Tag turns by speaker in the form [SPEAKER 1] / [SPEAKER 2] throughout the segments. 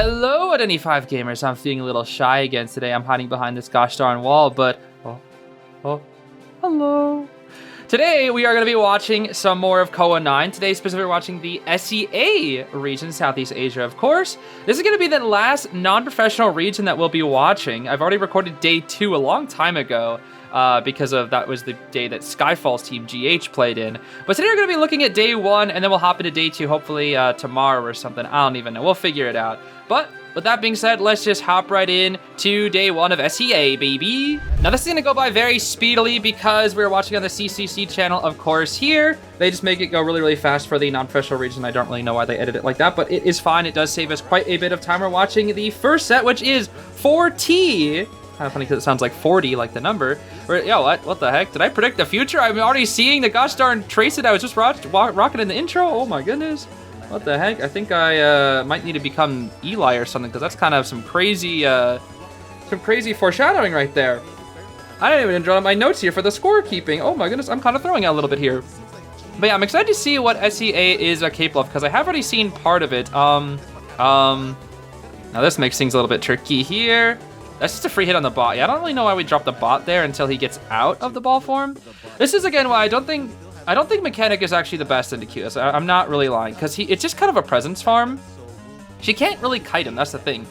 [SPEAKER 1] Hello at Any5 Gamers, I'm feeling a little shy again today. I'm hiding behind this gosh darn wall, but hello. Today we are going to be watching some more of COA 9. Today specifically we're watching the SEA region, Southeast Asia, of course. This is going to be the last non-professional region that we'll be watching. I've already recorded day 2 a long time ago. Because of that was the day that Skyfall's team GH played in. But today we're going to be looking at day 1, and then we'll hop into day 2 hopefully tomorrow or something. I don't even know. We'll figure it out. But with that being said, let's just hop right in to day 1 of SEA, baby. Now this is going to go by very speedily because we're watching on the CCC channel, of course, here. They just make it go really, really fast for the non-professional region. I don't really know why they edit it like that, but it is fine. It does save us quite a bit of time. We're watching the first set, which is 4T. Kind of funny because it sounds like 40, like the number. Yo, what the heck? Did I predict the future? I'm already seeing the gosh darn trace that I was just rocking in the intro. Oh my goodness. What the heck? I think I might need to become Eli or something because that's kind of some crazy foreshadowing right there. I didn't even draw my notes here for the scorekeeping. Oh my goodness, I'm kind of throwing out a little bit here. But yeah, I'm excited to see what SEA is capable of because I have already seen part of it. Now this makes things a little bit tricky here. That's just a free hit on the bot. Yeah, I don't really know why we dropped the bot there until he gets out of the ball form. This is again why I don't think Mechanic is actually the best into Cueist. I'm not really lying, because it's just kind of a presence farm. She can't really kite him, that's the thing.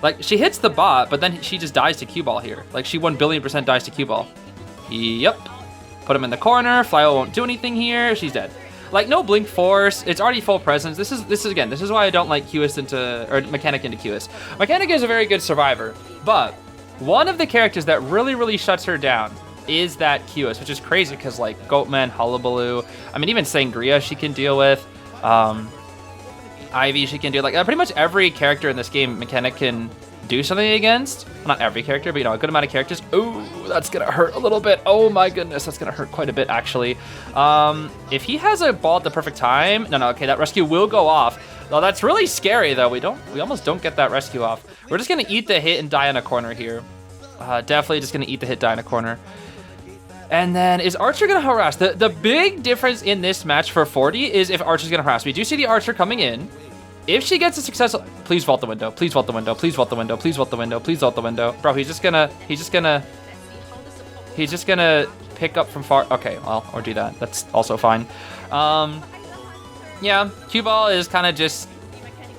[SPEAKER 1] Like, she hits the bot, but then she just dies to cue ball here. Like, she 1,000,000,000% dies to cue ball. Yep. Put him in the corner. Flyo won't do anything here. She's dead. Like, no blink force. It's already full presence. This is why I don't like Mechanic into Cueist. Mechanic is a very good survivor, but one of the characters that really, really shuts her down is that Cueist, which is crazy because like Goatman, Hullabaloo, I mean even Sangria she can deal with, Ivy she can do, like pretty much every character in this game Mechanic can do something against. Well, not every character, but you know, a good amount of characters. Ooh, that's gonna hurt a little bit. Oh my goodness, that's gonna hurt quite a bit actually. If he has a ball at the perfect time, no, okay, that rescue will go off. Well, that's really scary though. We almost don't get that rescue off. We're just gonna eat the hit and die in a corner here. Definitely just gonna eat the hit, die in a corner. And then is Archer gonna harass? The big difference in this match for 40 is if Archer's gonna harass. We do see the Archer coming in. If she gets a successful, please vault the window, please vault the window, please vault the window, please vault the window, please vault the window. Bro, he's just gonna pick up from far. Okay, well, or do that. That's also fine. Yeah, cue ball is kind of just,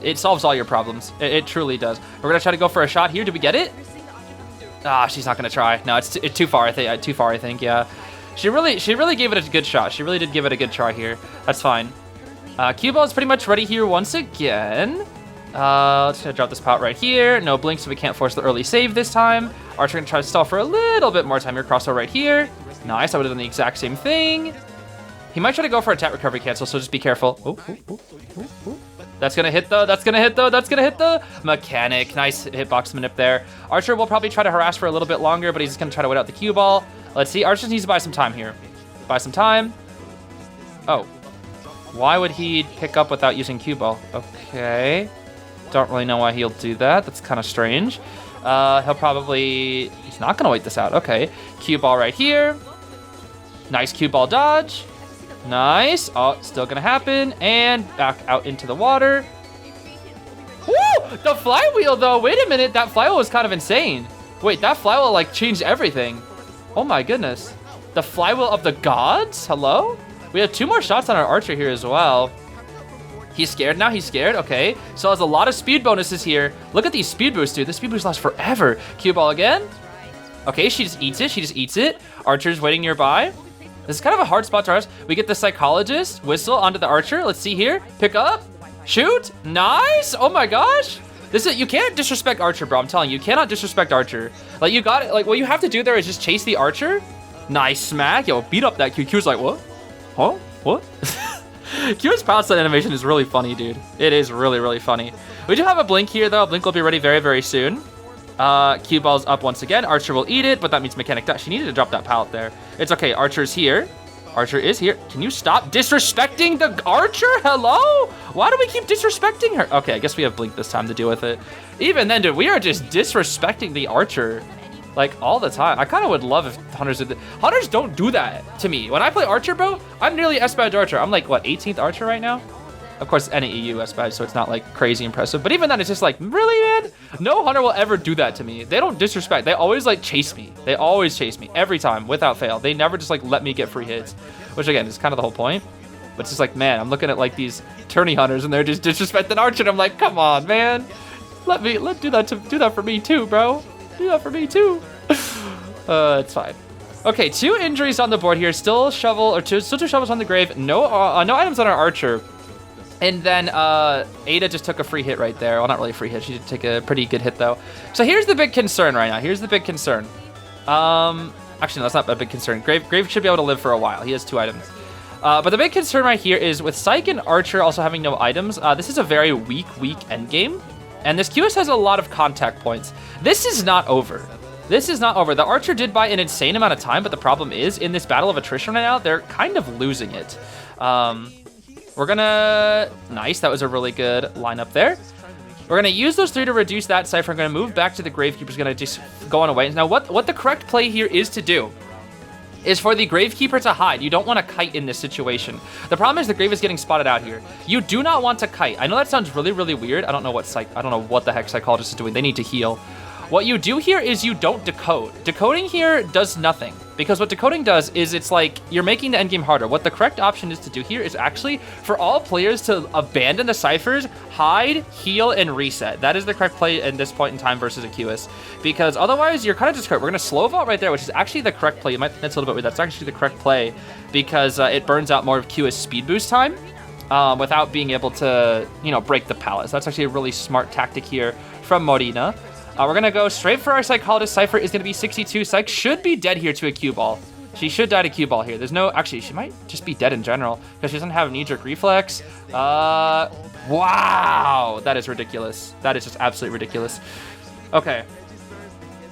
[SPEAKER 1] it solves all your problems. It truly does. We're gonna try to go for a shot here. Did we get it? Ah, she's not gonna try. No, it's too far. I think. Yeah, she really gave it a good shot. She really did give it a good try here. That's fine. Cue ball is pretty much ready here once again. Let's gonna drop this pot right here. No blink, so we can't force the early save this time. Archer gonna try to stall for a little bit more time here. Crossover right here. Nice, I would have done the exact same thing. He might try to go for a tap recovery cancel, so just be careful. Ooh. That's gonna hit though, that's gonna hit the Mechanic. Nice hitbox manip there. Archer will probably try to harass for a little bit longer, but he's just gonna try to wait out the cue ball. Let's see, Archer needs to buy some time here. Buy some time. Oh. Why would he pick up without using cue ball? Okay. Don't really know why he'll do that. That's kind of strange. He's not gonna wait this out. Okay. Cue ball right here. Nice cue ball dodge. Nice. Oh, still gonna happen. And back out into the water. Woo! The flywheel though. Wait a minute. That flywheel was kind of insane. Wait, that flywheel like changed everything. Oh my goodness. The flywheel of the gods? Hello? We have 2 more shots on our Archer here as well. He's scared now. He's scared. Okay. So there's a lot of speed bonuses here. Look at these speed boosts, dude. The speed boost lasts forever. Cue ball again. Okay, she just eats it. Archer's waiting nearby. This is kind of a hard spot to us. We get the Psychologist whistle onto the Archer. Let's see here. Pick up. Shoot. Nice. Oh my gosh. You can't disrespect Archer, bro. I'm telling you, you cannot disrespect Archer. Like, you got it. Like, what you have to do there is just chase the Archer. Nice smack. Yo, beat up that Q. Q's like, what? Huh? What? Q's pound set animation is really funny, dude. It is really, really funny. We do have a blink here, though. Blink will be ready very, very soon. Cue ball's up once again. Archer will eat it, but that means Mechanic dies. She needed to drop that pallet there. It's okay. Archer's here. Archer is here. Can you stop disrespecting the Archer? Hello? Why do we keep disrespecting her? Okay, I guess we have blink this time to deal with it. Even then, dude, we are just disrespecting the Archer. Like, all the time. I kind of would love if Hunters did that. Hunters don't do that to me. When I play Archer, bro, I'm nearly S-Badge Archer. I'm like, what, 18th Archer right now? Of course, any US badge, so it's not like crazy impressive. But even then, it's just like, really, man? No hunter will ever do that to me. They don't disrespect. They always like chase me. They always chase me every time without fail. They never just like let me get free hits, which again is kind of the whole point. But it's just like, man, I'm looking at like these tourney hunters and they're just disrespecting Archer. And I'm like, come on, man. Let do that for me too, bro. Do that for me too. It's fine. Okay, 2 injuries on the board here. Still two shovels on the grave. No items on our Archer. And then Ada just took a free hit right there. Well, not really a free hit. She did take a pretty good hit though. So here's the big concern right now. Here's the big concern. Actually, no, that's not a big concern. Grave should be able to live for a while. He has 2 items. But the big concern right here is with Psych and Archer also having no items. This is a very weak endgame. And this Cueist has a lot of contact points. This is not over. This is not over. The Archer did buy an insane amount of time, but the problem is in this battle of attrition right now, they're kind of losing it. We're gonna... Nice, that was a really good lineup there. We're gonna use those 3 to reduce that Cypher. I'm gonna move back to the Gravekeeper's gonna just go on away. Now, what the correct play here is to do is for the Gravekeeper to hide. You don't want to kite in this situation. The problem is the Grave is getting spotted out here. You do not want to kite. I know that sounds really, really weird. I don't know what the heck Psychologist is doing. They need to heal. What you do here is you don't decode. Decoding here does nothing, because what decoding does is it's like you're making the endgame harder. What the correct option is to do here is actually for all players to abandon the ciphers, hide, heal, and reset. That is the correct play at this point in time versus a Cueist, because otherwise you're kind of just hurt. We're going to slow vault right there, which is actually the correct play. You might think that's a little bit weird. That's actually the correct play because it burns out more of Cueist speed boost time without being able to, break the pallets. That's actually a really smart tactic here from Morina. We're going to go straight for our Psychologist. Cypher is going to be 62. Psych should be dead here to a cue ball. She should die to cue ball here. There's no... Actually, she might just be dead in general because she doesn't have knee-jerk reflex. Wow. That is ridiculous. That is just absolutely ridiculous. Okay.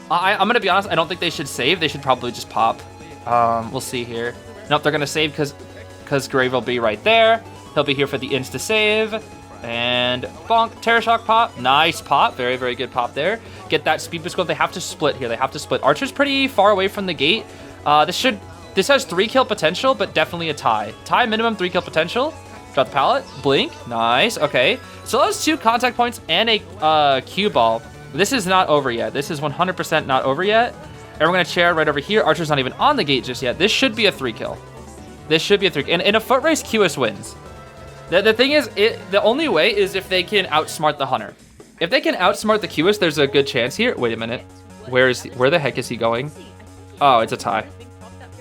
[SPEAKER 1] I'm going to be honest. I don't think they should save. They should probably just pop. We'll see here. Nope, they're going to save because Grave will be right there. He'll be here for the insta-save. And bonk, Terror Shock pop. Nice pop. Very, very good pop there. Get that speed boost going. They have to split here. They have to split. Archer's pretty far away from the gate. This has 3 kill potential, but definitely a tie. Tie minimum 3 kill potential. Drop the pallet. Blink. Nice. Okay. So those 2 contact points and a cue ball. This is not over yet. This is 100% not over yet. And we're going to chair right over here. Archer's not even on the gate just yet. This should be a 3 kill. This should be a 3 kill. And in a foot race, Cueist wins. The thing is, the only way is if they can outsmart the hunter. If they can outsmart the Cueist, there's a good chance here. Wait a minute. Where the heck is he going? Oh, it's a tie.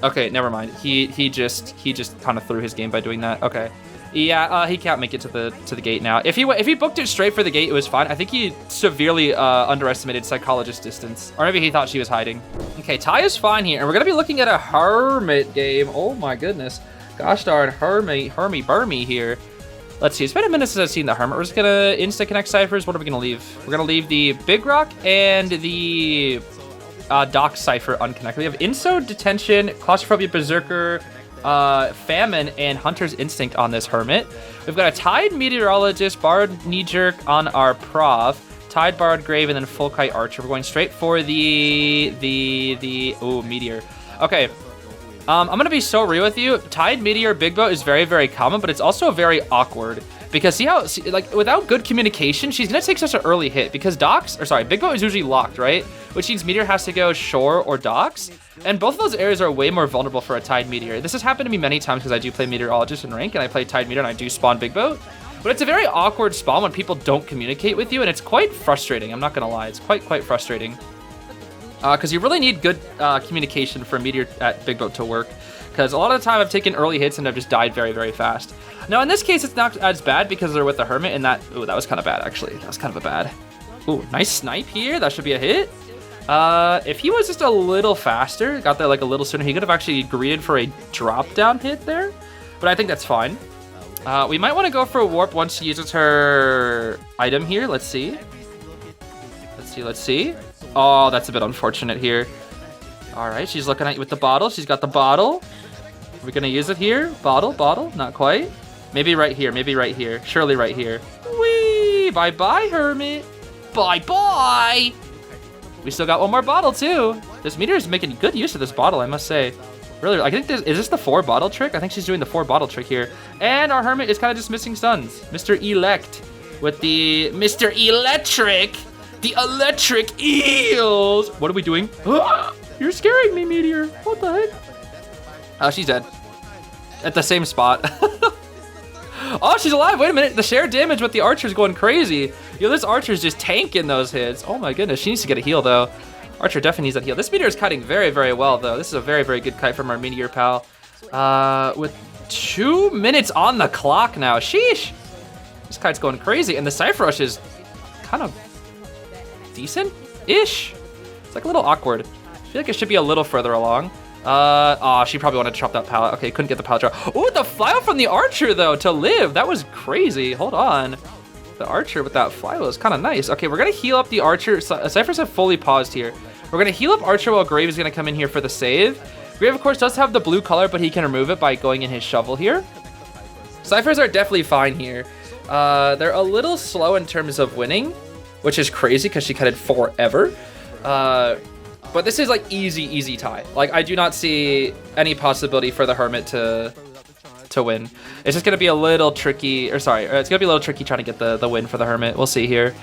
[SPEAKER 1] Okay, never mind. He just kind of threw his game by doing that. Okay. Yeah, he can't make it to the gate now. If he booked it straight for the gate, it was fine. I think he severely underestimated Psychologist distance. Or maybe he thought she was hiding. Okay, tie is fine here. And we're going to be looking at a Hermit game. Oh my goodness. Gosh darn, Hermit here. Let's see, it's been a minute since I've seen the Hermit. We're just gonna insta-connect ciphers. What are we gonna leave? We're gonna leave the Big Rock and the Dock cipher unconnected. We have Inso, Detention, Claustrophobia, Berserker, Famine, and Hunter's Instinct on this Hermit. We've got a Tide Meteorologist, Bard Knee-Jerk on our Prov, Tide Bard Grave, and then Full Kite Archer. We're going straight for the Meteor. Okay. I'm going to be so real with you. Tide, Meteor, Big Boat is very, very common, but it's also very awkward. Because without good communication, she's going to take such an early hit. Because Big Boat is usually locked, right? Which means Meteor has to go shore or docks. And both of those areas are way more vulnerable for a Tide Meteor. This has happened to me many times because I do play Meteorologist in rank, and I play Tide Meteor, and I do spawn Big Boat. But it's a very awkward spawn when people don't communicate with you, and it's quite frustrating. I'm not going to lie. It's quite frustrating. Because you really need good communication for Meteor at Big Boat to work. Because a lot of the time I've taken early hits and I've just died very, very fast. Now in this case it's not as bad because they're with the Hermit, and that was kind of bad actually. That was kind of a bad. Ooh, nice snipe here. That should be a hit. If he was just a little faster, got there like a little sooner, he could have actually greeted for a drop down hit there. But I think that's fine. We might want to go for a warp once she uses her item here. Let's see. Let's see. Oh, that's a bit unfortunate here. All right, she's looking at you with the bottle. She's got the bottle. Are we gonna use it here? Bottle, not quite. Maybe right here, surely right here. Whee! Bye-bye, Hermit. Bye-bye! We still got one more bottle, too. This Meteor is making good use of this bottle, I must say. Really, I think is this the 4 bottle trick? I think she's doing the 4 bottle trick here. And our Hermit is kind of just missing stuns. Mr. Elect with the Mr. Electric. The electric eels. What are we doing? You're scaring me, Meteor. What the heck? Oh, she's dead. At the same spot. Oh, she's alive. Wait a minute. The shared damage with the Archer's going crazy. Yo, this Archer's just tanking those hits. Oh my goodness. She needs to get a heal though. Archer definitely needs that heal. This Meteor is kiting very, very well though. This is a very, very good kite from our Meteor pal. With 2 minutes on the clock now. Sheesh. This kite's going crazy. And the Cypher Rush is kind of decent-ish. It's like a little awkward. I feel like it should be a little further along. Oh, she probably wanted to chop that pallet. Okay, couldn't get the pallet drop. Ooh, the flyout from the Archer, though, to live. That was crazy. Hold on. The Archer with that flyout is kind of nice. Okay, we're going to heal up the Archer. Cyphers have fully paused here. We're going to heal up Archer while Grave is going to come in here for the save. Grave, of course, does have the blue color, but he can remove it by going in his shovel here. Cyphers are definitely fine here. They're a little slow in terms of winning, which is crazy because she kited forever. But this is like easy tie. Like I do not see any possibility for the Hermit to win. It's just gonna be a little tricky, or sorry, it's gonna be a little tricky trying to get the win for the Hermit. We'll see here.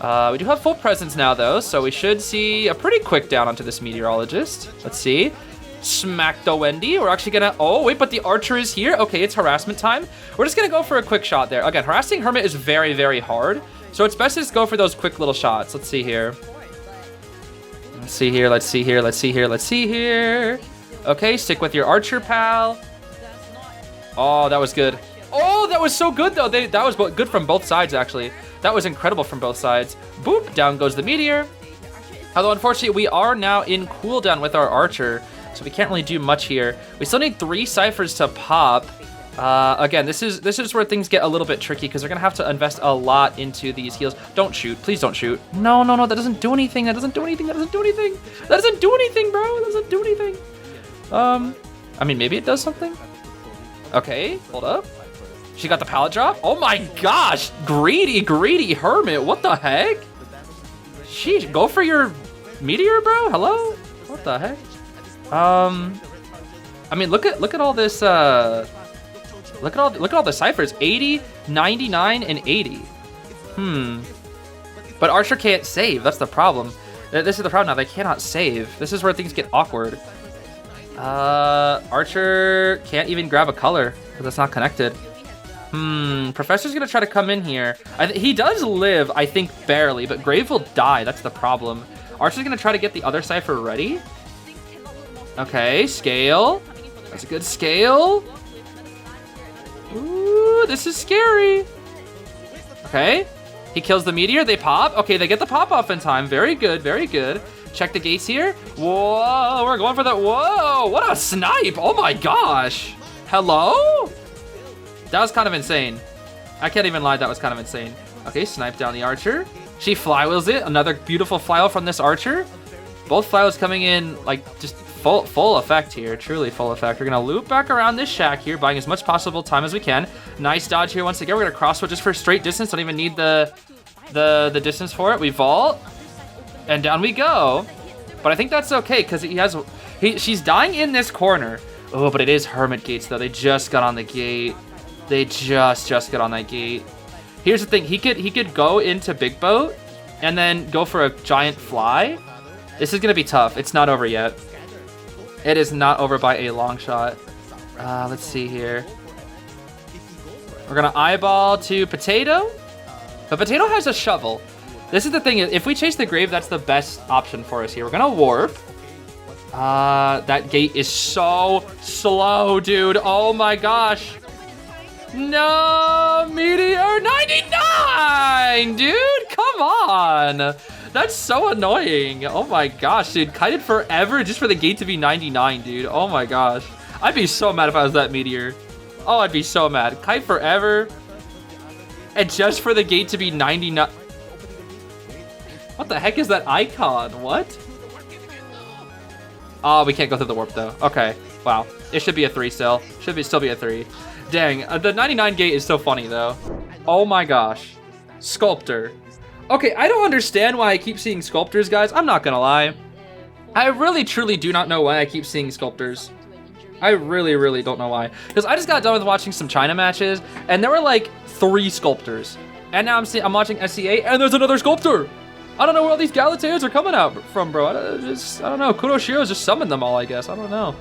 [SPEAKER 1] We do have full presence now though, so we should see a pretty quick down onto this Meteorologist. Let's see. Smack the Wendy. We're actually gonna, oh wait, but the Archer is here. Okay, it's harassment time. We're just gonna go for a quick shot there. Again, harassing Hermit is very, very hard. So it's best to just go for those quick little shots. Let's see here. Let's see here, let's see here, let's see here, let's see here. Okay, stick with your Archer pal. Oh, that was good. Oh, that was so good though. That was good from both sides actually. That was incredible from both sides. Boop, down goes the Meteor. Although unfortunately we are now in cooldown with our Archer, so we can't really do much here. We still need 3 Cyphers to pop. Again, this is where things get a little bit tricky because we're gonna have to invest a lot into these heals. Don't shoot, please don't shoot. No, no, no, that doesn't do anything. That doesn't do anything. That doesn't do anything. That doesn't do anything, bro. That doesn't do anything. I mean, maybe it does something. Okay, hold up. She got the pallet drop. Oh my gosh, greedy Hermit. What the heck? Sheesh, go for your Meteor, bro. Hello. What the heck? I mean, look at all this. Look at all the Cyphers. 80, 99, and 80. But Archer can't save. That's the problem. This is the problem now. They cannot save. This is where things get awkward. Archer can't even grab a color because it's not connected. Professor's gonna try to come in here. He does live, I think, barely, but Grave will die. That's the problem. Archer's gonna try to get the other Cypher ready. Okay, scale. That's a good scale. Ooh, this is scary. Okay, he kills the Meteor. They pop. Okay, they get the pop off in time. Very good, very good. Check the gates here. Whoa, we're going for that. Whoa, what a snipe. Oh my gosh. Hello? That was kind of insane. I can't even lie, that was kind of insane. Okay, snipe down the Archer. She flywheels it. Another beautiful flywheel from this Archer. Both flywheels coming in like just full effect here. Truly full effect. We're gonna loop back around this shack here, buying as much possible time as we can. Nice dodge here once again. We're gonna crossfoot just for straight distance. Don't even need the distance for it. We vault. And down we go. But I think that's okay because she's dying in this corner. Oh, but it is Hermit gates though. They just got on the gate. They just got on that gate. Here's the thing. He could go into Big Boat and then go for a giant fly. This is gonna be tough. It's not over yet. It is not over by a long shot. Let's see here. We're gonna eyeball to Potato. But Potato has a shovel. This is the thing. If we chase the Grave, that's the best option for us here. We're gonna warp. That gate is so slow, dude. Oh my gosh. No, Meteor 99, dude. Come on. That's so annoying. Oh my gosh, dude. Kited forever just for the gate to be 99, dude. Oh my gosh. I'd be so mad if I was that Meteor. Oh, I'd be so mad. Kite forever. And just for the gate to be 99. What the heck is that icon? What? Oh, we can't go through the warp though. Okay. Wow. It should be a 3 still. Still be a 3. Dang. The 99 gate is so funny though. Oh my gosh. Sculptor. Okay, I don't understand why I keep seeing Sculptors, guys. I'm not gonna lie. I really, truly do not know why I keep seeing Sculptors. I really, really don't know why. Because I just got done with watching some China matches, and there were like 3 Sculptors. And now I'm watching SEA, and there's another Sculptor. I don't know where all these Galateas are coming out from, bro. I don't know. Kudoshiro's just summoned them all, I guess. I don't know.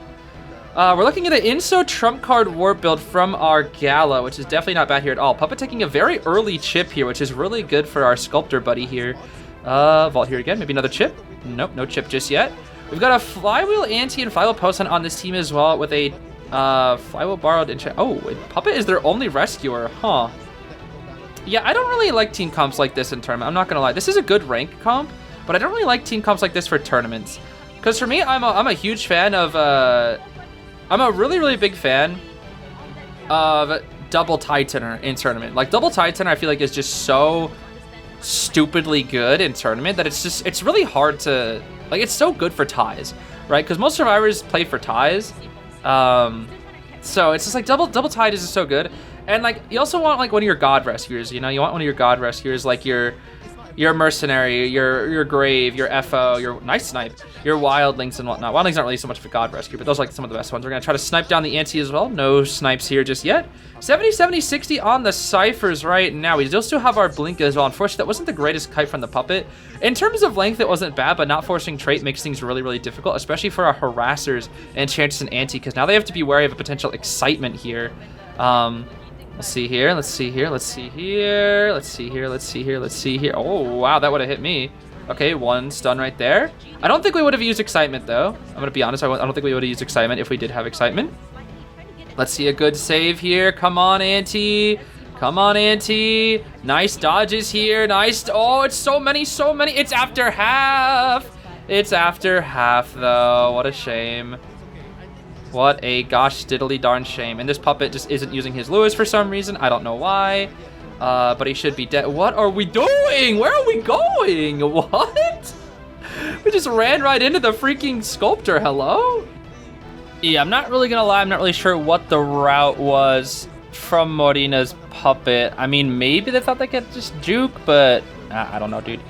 [SPEAKER 1] We're looking at an Inso trump card warp build from our Gala, which is definitely not bad here at all. Puppet taking a very early chip here, which is really good for our Sculptor buddy here. Vault here again. Maybe another chip. Nope, no chip just yet. We've got a Flywheel Anti and Flywheel Post on this team as well with a Flywheel borrowed. Oh, Puppet is their only rescuer, huh? Yeah, I don't really like team comps like this in tournament. I'm not gonna lie. This is a good rank comp, but I don't really like team comps like this for tournaments. Because for me, I'm a huge fan of. I'm a really, really big fan of double Titaner in tournament. Like double Titaner, I feel like is just so stupidly good in tournament that it's really hard to, like, it's so good for ties, right? Because most survivors play for ties. So it's just like double tide is just so good. And like you also want like one of your god rescuers, you know, you want one of your god rescuers like your mercenary, your grave, your FO, your nice snipe, your wildlings and whatnot. Wildlings aren't really so much of a god rescue, but those are like some of the best ones. We're gonna try to snipe down the anti as well. No snipes here just yet. 70, 70, 60 on the ciphers right now. We still have our blink as well. Unfortunately, that wasn't the greatest kite from the puppet. In terms of length, it wasn't bad, but not forcing trait makes things really, really difficult, especially for our harassers and Enchantress and anti, because now they have to be wary of a potential excitement here. Let's see here, let's see here, let's see here, let's see here, let's see here, let's see here. Oh, wow, that would have hit me. Okay, 1 stun right there. I don't think we would have used excitement, though. I'm going to be honest, I don't think we would have used excitement if we did have excitement. Let's see a good save here. Come on, Auntie. Come on, Auntie. Nice dodges here. Nice. Oh, it's so many, so many. It's after half. It's after half, though. What a shame. What a gosh diddly darn shame. And this puppet just isn't using his Lewis for some reason. I don't know why. But he should be dead. What are we doing? Where are we going? What? We just ran right into the freaking Sculptor. Hello? Yeah, I'm not really gonna lie. I'm not really sure what the route was from Morina's puppet. I mean, maybe they thought they could just juke, but I don't know, dude.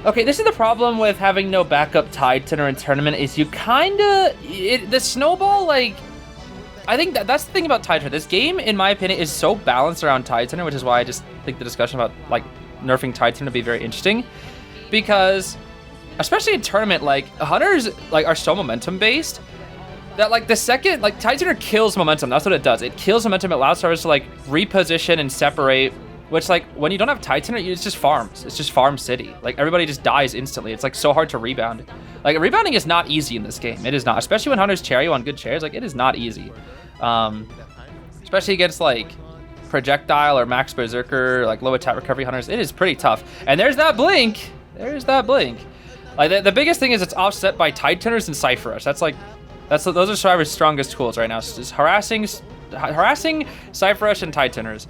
[SPEAKER 1] Okay, this is the problem with having no backup Titanner in tournament is you kinda, the snowball, like, I think that's the thing about Titanner. This game, in my opinion, is so balanced around Titanner, which is why I just think the discussion about, like, nerfing Titanner would be very interesting. Because, especially in tournament, like, Hunters, like, are so momentum-based that, like, the second, like, Titanner kills momentum. That's what it does. It kills momentum. It allows servers to, like, reposition and separate. Which, like, when you don't have Titanner, it's just farms. It's just farm city. Like, everybody just dies instantly. It's, like, so hard to rebound. Like, rebounding is not easy in this game. It is not. Especially when Hunters carry you on good chairs. Like, it is not easy. Especially against, like, Projectile or Max Berserker, like, low attack recovery Hunters. It is pretty tough. And there's that blink. There's that blink. Like, the biggest thing is it's offset by Titanners and Cypher Rush. That's, like, those are Survivor's strongest tools right now. So just harassing Cypher Rush and Titanners.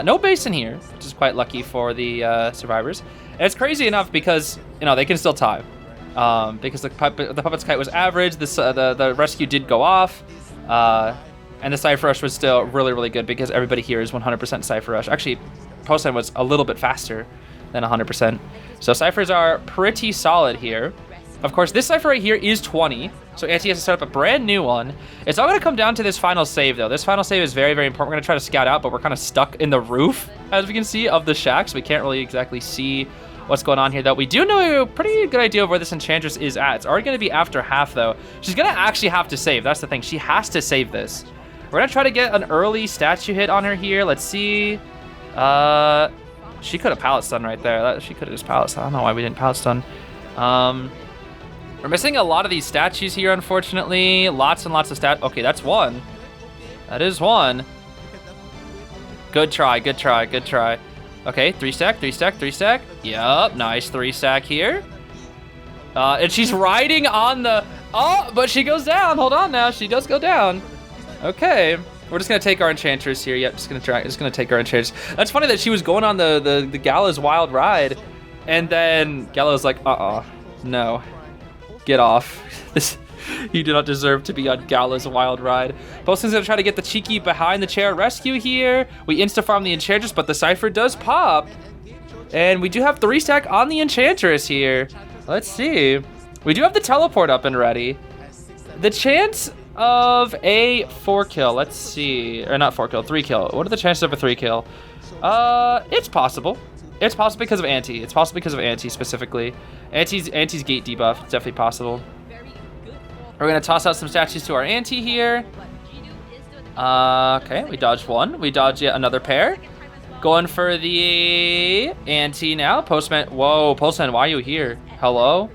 [SPEAKER 1] No base in here, which is quite lucky for the Survivors. And it's crazy enough because, you know, they can still tie. Because the Puppet's kite was average, the rescue did go off, and the Cypher Rush was still really, really good because everybody here is 100% Cypher Rush. Actually, Poseidon was a little bit faster than 100%. So Cyphers are pretty solid here. Of course, this Cypher right here is 20, so Anti has to set up a brand new one. It's all going to come down to this final save, though. This final save is very, very important. We're going to try to scout out, but we're kind of stuck in the roof, as we can see, of the shack, so we can't really exactly see what's going on here, though. We do know a pretty good idea of where this Enchantress is at. It's already going to be after half, though. She's going to actually have to save. That's the thing. She has to save this. We're going to try to get an early statue hit on her here. Let's see. She could have pallet stun right there. She could have just pallet stun. I don't know why we didn't pallet stun. We're missing a lot of these statues here, unfortunately. Lots and lots of Okay, that's one. That is one. Good try, good try, good try. Okay, 3-stack, 3-stack, 3-stack. Yup, nice 3-stack here. And she's riding on the... Oh, but she goes down. Hold on now. She does go down. Okay. We're just going to take our Enchantress here. Yep, just going to take our Enchantress. That's funny that she was going on the Gala's wild ride. And then Gala's like, no. Get off. You do not deserve to be on Gala's wild ride. Poston's gonna try to get the cheeky behind the chair rescue here. We insta-farm the Enchantress, but the Cypher does pop. And we do have 3-stack on the Enchantress here. Let's see. We do have the teleport up and ready. The chance of a 4-kill. Let's see. Or not 4-kill, 3-kill. What are the chances of a 3-kill? It's possible. It's possible because of Anti. It's possible because of Anti specifically. Anti's gate debuff. It's definitely possible. We're going to toss out some statues to our Anti here. Okay, we dodged one. We dodged yet another pair. Going for the Anti now. Postman. Whoa, Postman, why are you here? Hello?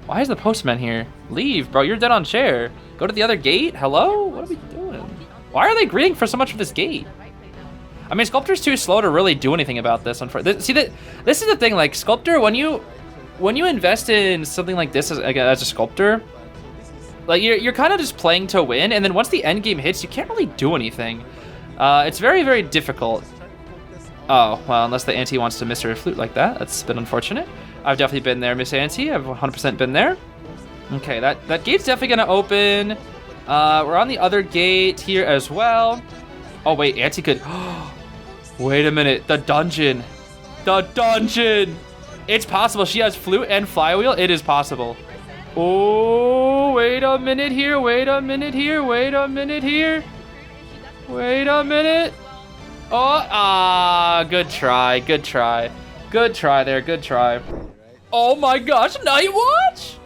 [SPEAKER 1] Why is the Postman here? Leave, bro. You're dead on chair. Go to the other gate. Hello? What are we doing? Why are they greeting for so much for this gate? I mean, Sculptor's too slow to really do anything about this. See, this is the thing. Like, Sculptor, when you invest in something like this as a Sculptor, like you're kind of just playing to win, and then once the end game hits, you can't really do anything. It's very, very difficult. Oh, well, unless the Anti wants to miss her flute like that. That's been unfortunate. I've definitely been there, Miss Anti. I've 100% been there. Okay, that gate's definitely gonna open. We're on the other gate here as well. Oh wait, Anti could. Wait a minute, the dungeon. The dungeon. It's possible. She has flute and flywheel. It is possible. Oh, wait a minute here. Wait a minute here. Wait a minute here. Wait a minute. Oh, good try. Good try. Good try there. Good try. Oh my gosh, Night Watch?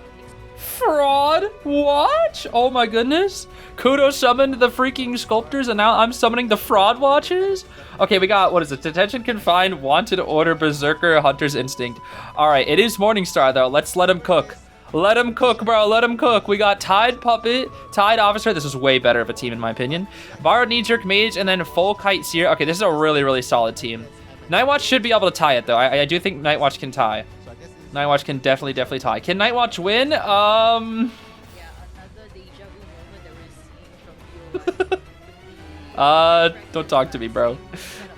[SPEAKER 1] Fraud Watch? Oh my goodness. Kudo summoned the freaking Sculptors, and now I'm summoning the Fraud Watches? Okay, we got, what is it? Detention Confined, Wanted Order, Berserker, Hunter's Instinct. All right, it is Morningstar, though. Let's let him cook. Let him cook, bro. Let him cook. We got Tide Puppet, Tide Officer. This is way better of a team, in my opinion. Borrowed Knee Jerk Mage, and then Full Kite Seer. Okay, this is a really, really solid team. Nightwatch should be able to tie it, though. I do think Nightwatch can tie. Nightwatch can definitely tie. Can Nightwatch win? Don't talk to me, bro.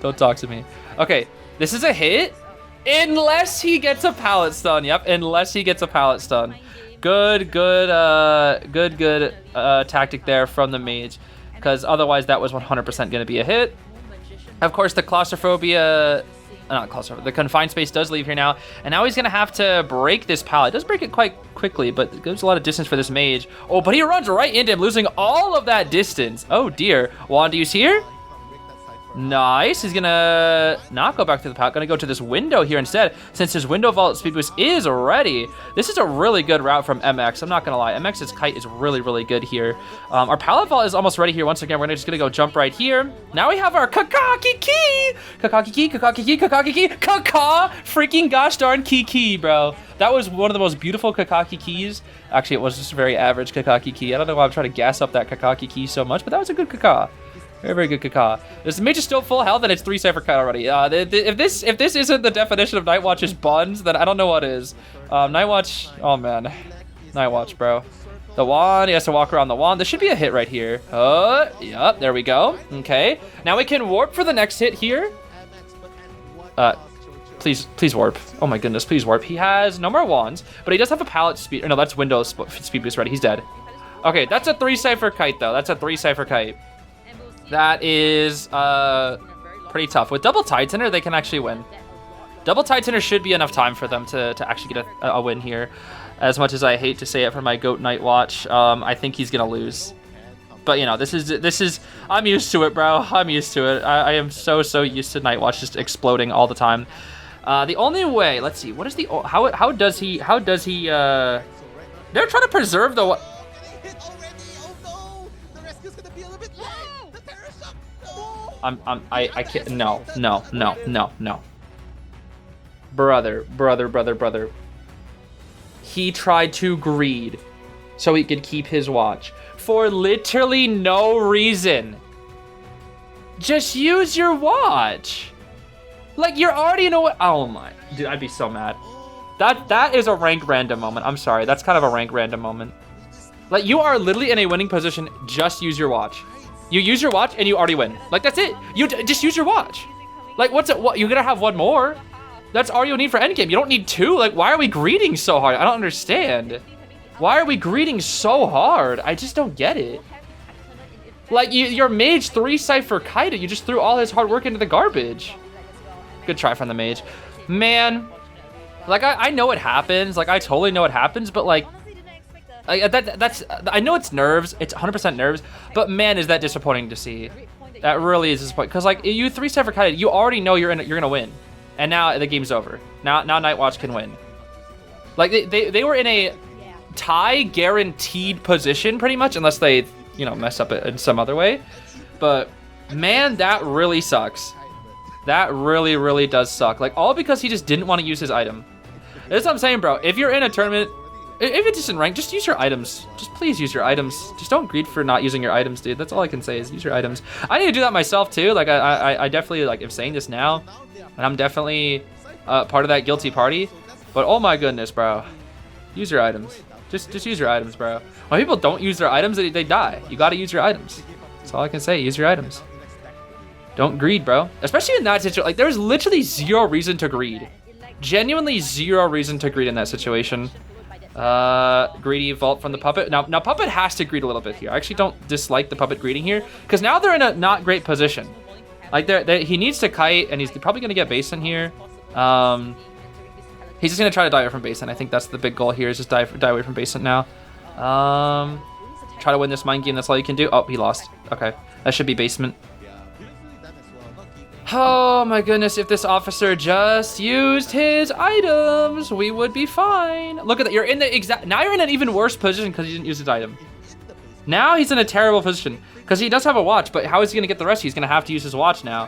[SPEAKER 1] Don't talk to me. Okay, this is a hit. Unless he gets a pallet stun. Yep, unless he gets a pallet stun. Good tactic there from the mage. Because otherwise that was 100% going to be a hit. Of course, the claustrophobia... Not claustrophobic. The confined space does leave here now. And now he's going to have to break this pallet. It does break it quite quickly, but it gives a lot of distance for this mage. Oh, but he runs right into him, losing all of that distance. Oh, dear. Wandu's here. Nice. He's gonna not go back to the pallet. Gonna go to this window here instead, since his window vault speed boost is ready. This is a really good route from MX. I'm not gonna lie. MX's kite is really, really good here. Our pallet vault is almost ready here. Once again, we're just gonna go jump right here. Now we have our Kakaki key. Kakaki key. Kakaki key. Kakaki key. Kaka freaking gosh darn key, bro. That was one of the most beautiful Kakaki keys. Actually, it was just a very average Kakaki key. I don't know why I'm trying to gas up that Kakaki key so much, but that was a good Kaka. Very, very good Kaka. This mage is still full health, and it's 3 Cypher Kite already. If this isn't the definition of Nightwatch's buns, then I don't know what is. Nightwatch, oh man. Nightwatch, bro. The wand, he has to walk around the wand. This should be a hit right here. Yep, there we go. Okay. Now we can warp for the next hit here. Please warp. Oh my goodness, please warp. He has no more wands, but he does have a pallet speed. Or no, that's window speed boost ready. He's dead. Okay, that's a 3 Cypher Kite, though. That's a 3 Cypher Kite. That is pretty tough. With double Tide Tender, they can actually win. Double Tide Tender should be enough time for them to actually get a win here. As much as I hate to say it for my GOAT Night Watch, I think he's gonna lose. But you know, this is I'm used to it, bro. I'm used to it. I am so used to Night Watch just exploding all the time. The only way, let's see, what is the how does he they're trying to preserve the I can't. No. Brother. He tried to greed so he could keep his watch for literally no reason. Just use your watch. Like, you already know what. Oh my, dude, I'd be so mad. That is a rank random moment. I'm sorry. That's kind of a rank random moment. Like, you are literally in a winning position. Just use your watch. You use your watch and you already win. Like, that's it. You just use your watch. Like, what's it? What, you're gonna have one more? That's all you need for endgame. You don't need 2. Like, why are we greeting so hard? I don't understand. Why are we greeting so hard? I just don't get it. Like, your mage 3 Cypher Kite. You just threw all his hard work into the garbage. Good try from the mage. Man, like, I know it happens. Like, I totally know it happens, but like, I know it's nerves. It's 100% nerves. But man, is that disappointing to see. That really is disappointing. Because like you 3-step for kite, you already know you're gonna win, and now the game's over. Now Nightwatch can win. Like they were in a tie guaranteed position pretty much, unless they mess up it in some other way. But man, that really sucks. That really does suck. Like all because he just didn't want to use his item. That's what I'm saying, bro. If you're in a tournament, if it's just in rank, just use your items. Just please use your items. Just don't greed for not using your items, dude. That's all I can say is use your items. I need to do that myself too. Like I definitely like am saying this now, and I'm definitely part of that guilty party. But oh my goodness, bro, use your items. Just use your items, bro. When people don't use their items, they die. You got to use your items. That's all I can say. Use your items. Don't greed, bro. Especially in that situation. Like there's literally zero reason to greed. Genuinely zero reason to greed in that situation. Greedy vault from the puppet. Now puppet has to greed a little bit here. I actually don't dislike the puppet greeting here because now they're in a not great position. Like he needs to kite and he's probably gonna get basin here. He's just gonna try to die away from basin. I think that's the big goal here is just die away from basin now. Try to win this mind game. That's all you can do. Oh, he lost. Okay, that should be basement. Oh my goodness, if this officer just used his items, we would be fine. Look at that, you're in the now you're in an even worse position because he didn't use his item. Now he's in a terrible position because he does have a watch, but how is he gonna get the rest? He's gonna have to use his watch now.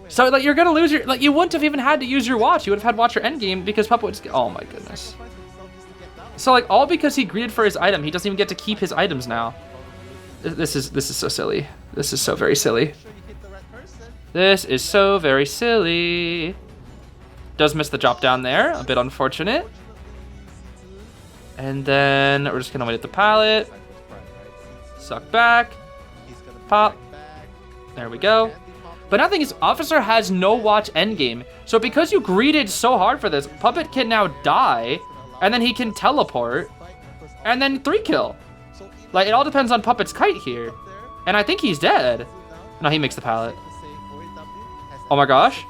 [SPEAKER 1] So like you're gonna lose your, like you wouldn't have even had to use your watch. You would have had watch your end game because Puppet would just, oh my goodness. So like all because he greeted for his item, he doesn't even get to keep his items now. This is so silly. This is so very silly. This is so very silly. Does miss the drop down there, a bit unfortunate. And then we're just gonna wait at the pallet. Suck back. Pop. There we go. But nothing is, Officer has no watch endgame. So because you greeted so hard for this, Puppet can now die, and then he can teleport, and then 3-kill. Like, it all depends on Puppet's kite here. And I think he's dead. No, he makes the pallet. Oh my gosh.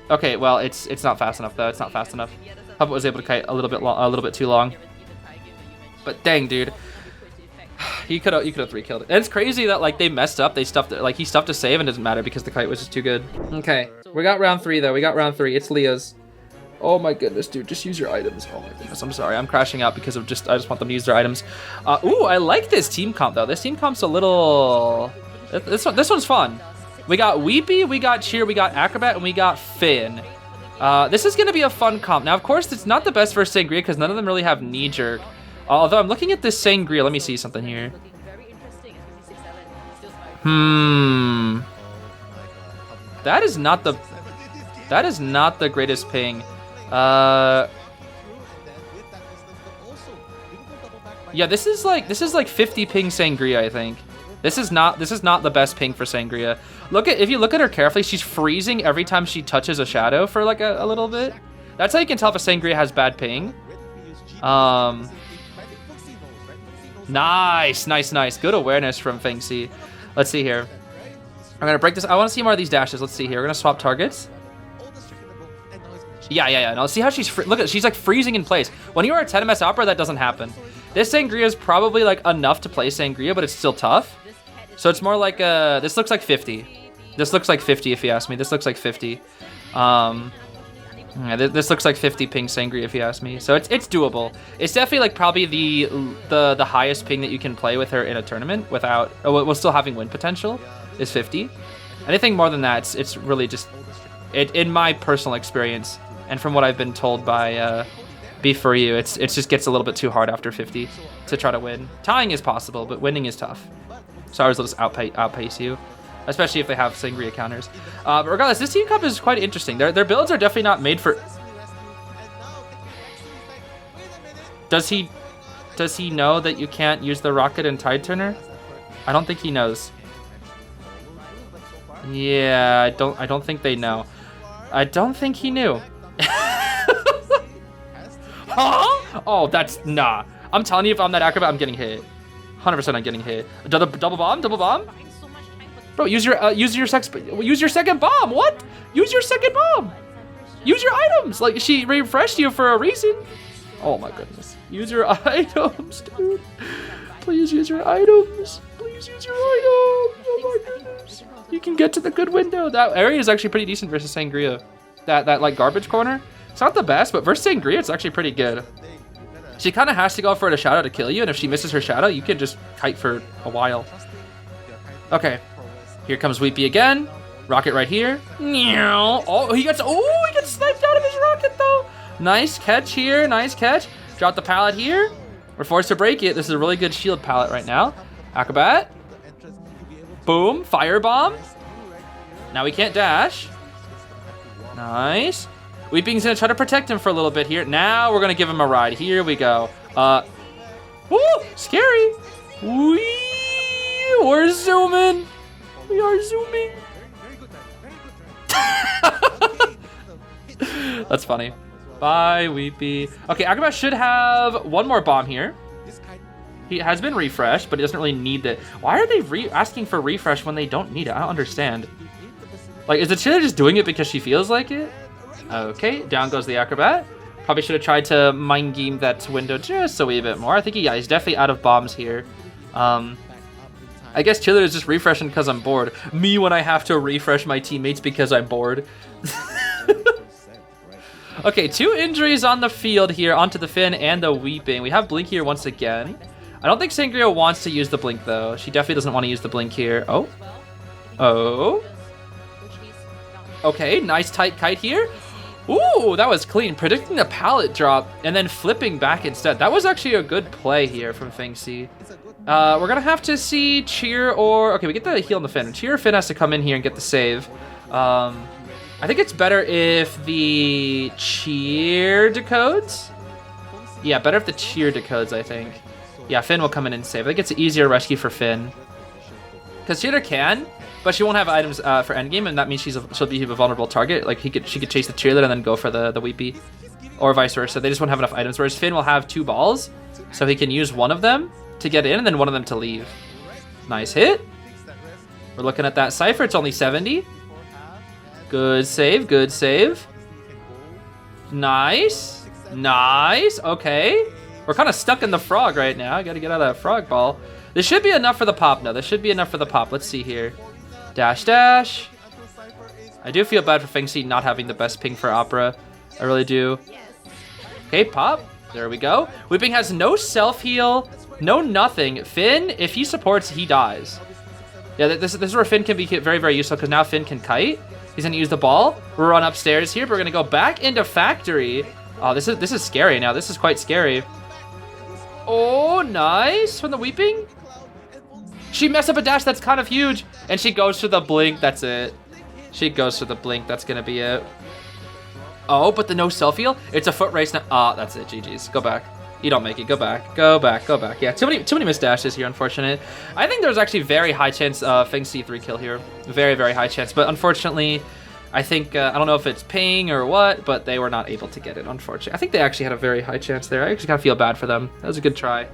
[SPEAKER 1] Okay, well, it's not fast enough though. It's not fast enough. Puppet was able to kite a little bit too long. But dang, dude. He could have 3-killed it. And it's crazy that like they messed up. They stuffed it, like he stuffed a save and it doesn't matter because the kite was just too good. Okay, we got round 3 though. We got round 3. It's Leah's. Oh my goodness, dude, just use your items. Oh my goodness, I'm sorry. I'm crashing out because of I just want them to use their items. Ooh, I like this team comp though. This team comp's a little, this one's fun. We got Weepy, we got Cheer, we got Acrobat, and we got Finn. This is gonna be a fun comp. Now, of course, it's not the best versus Sangria because none of them really have knee jerk. Although I'm looking at this Sangria, let me see something here. That is not the greatest ping. Yeah, this is like 50 ping Sangria, I think. This is not the best ping for Sangria. If you look at her carefully, she's freezing every time she touches a shadow for like a little bit. That's how you can tell if a Sangria has bad ping. Nice. Good awareness from Fengxi. Let's see here. I'm gonna break this. I want to see more of these dashes. Let's see here. We're gonna swap targets. Yeah. Now see how she's like freezing in place. When you are a 10ms opera, that doesn't happen. This Sangria is probably like enough to play Sangria, but it's still tough. So it's more like this looks like 50. This looks like 50 if you ask me. This looks like 50. Yeah, this looks like 50 ping Sangria if you ask me. So it's doable. It's definitely like probably the highest ping that you can play with her in a tournament without while still having win potential is 50. Anything more than that, it's really just in my personal experience and from what I've been told by Beef for You, it just gets a little bit too hard after 50 to try to win. Tying is possible, but winning is tough. Stars will just outpace you, especially if they have Sangria counters. But regardless, this team comp is quite interesting. Their builds are definitely not made for... Does he know that you can't use the rocket and tide turner? I don't think he knows. Yeah, I don't think they know. I don't think he knew. Huh? Oh, that's nah. I'm telling you, if I'm that acrobat, I'm getting hit. 100% I'm getting hit. Double bomb? Bro, use your second bomb. What? Use your second bomb. Use your items. Like she refreshed you for a reason. Oh my goodness. Use your items, dude. Please use your items. Please use your items. Oh my goodness. You can get to the good window. That area is actually pretty decent versus Sangria. That like garbage corner. It's not the best, but versus Sangria, it's actually pretty good. She kind of has to go for the shadow to kill you, and if she misses her shadow, you can just kite for a while. Okay. Here comes Weepy again. Rocket right here. Oh, he gets sniped out of his rocket though. Nice catch here, nice catch. Drop the pallet here. We're forced to break it. This is a really good shield pallet right now. Acrobat. Boom, firebomb. Now we can't dash. Nice. Weeping's gonna try to protect him for a little bit here. Now we're gonna give him a ride. Here we go. Woo, scary. Wee, we're zooming. We are zooming. That's funny. Bye, Weepy. Okay, Acrobat should have one more bomb here. He has been refreshed, but he doesn't really need it. Why are they asking for refresh when they don't need it? I don't understand. Like, is the cheerleader just doing it because she feels like it? Okay, down goes the Acrobat. Probably should have tried to mind game that window just a wee bit more. I think he's definitely out of bombs here. I guess cheerleader is just refreshing because I'm bored. Me when I have to refresh my teammates because I'm bored. Okay, 2 injuries on the field here onto the Finn and the Weeping. We have Blink here once again. I don't think Sangria wants to use the Blink though. She definitely doesn't want to use the Blink here. Oh. Oh. Okay, nice tight kite here. Ooh, that was clean. Predicting the pallet drop and then flipping back instead. That was actually a good play here from Fengxi. We're gonna have to see Cheer or... Okay, we get the heal on the Finn. Cheer or Finn has to come in here and get the save. I think it's better if the Cheer decodes. Yeah, better if the Cheer decodes, I think. Yeah, Finn will come in and save. I think it's an easier rescue for Finn. Because Cheater can, but she won't have items for endgame, and that means she'll be a vulnerable target. Like, she could chase the cheerleader and then go for the Weepy. Or vice versa. They just won't have enough items. Whereas Finn will have 2 balls, so he can use one of them to get in and then one of them to leave. Nice hit. We're looking at that Cypher. It's only 70. Good save, good save. Nice. Nice. Okay. We're kind of stuck in the frog right now. I got to get out of that frog ball. This should be enough for the pop now. This should be enough for the pop. Let's see here. Dash, dash. I do feel bad for Fengxi not having the best ping for Opera. I really do. Okay, pop. There we go. Whipping has no self-heal, no nothing. Finn, if he supports, he dies. Yeah, this is where Finn can be very, very useful because now Finn can kite. He's gonna use the ball. We'll run upstairs here. But we're gonna go back into factory. Oh, this is scary now. This is quite scary. Oh, nice from the Weeping. She messed up a dash that's kind of huge, and she goes for the blink. That's it. She goes for the blink. That's gonna be it. Oh, but the no self-heal. It's a foot race now. Ah, that's it. GG's. Go back. You don't make it. Go back. Go back. Go back. Yeah, too many missed dashes here. Unfortunate. I think there's actually very high chance Fengxi 3 kill here. Very, very high chance. But unfortunately, I think I don't know if it's ping or what, but they were not able to get it. Unfortunately, I think they actually had a very high chance there. I actually kind of feel bad for them. That was a good try.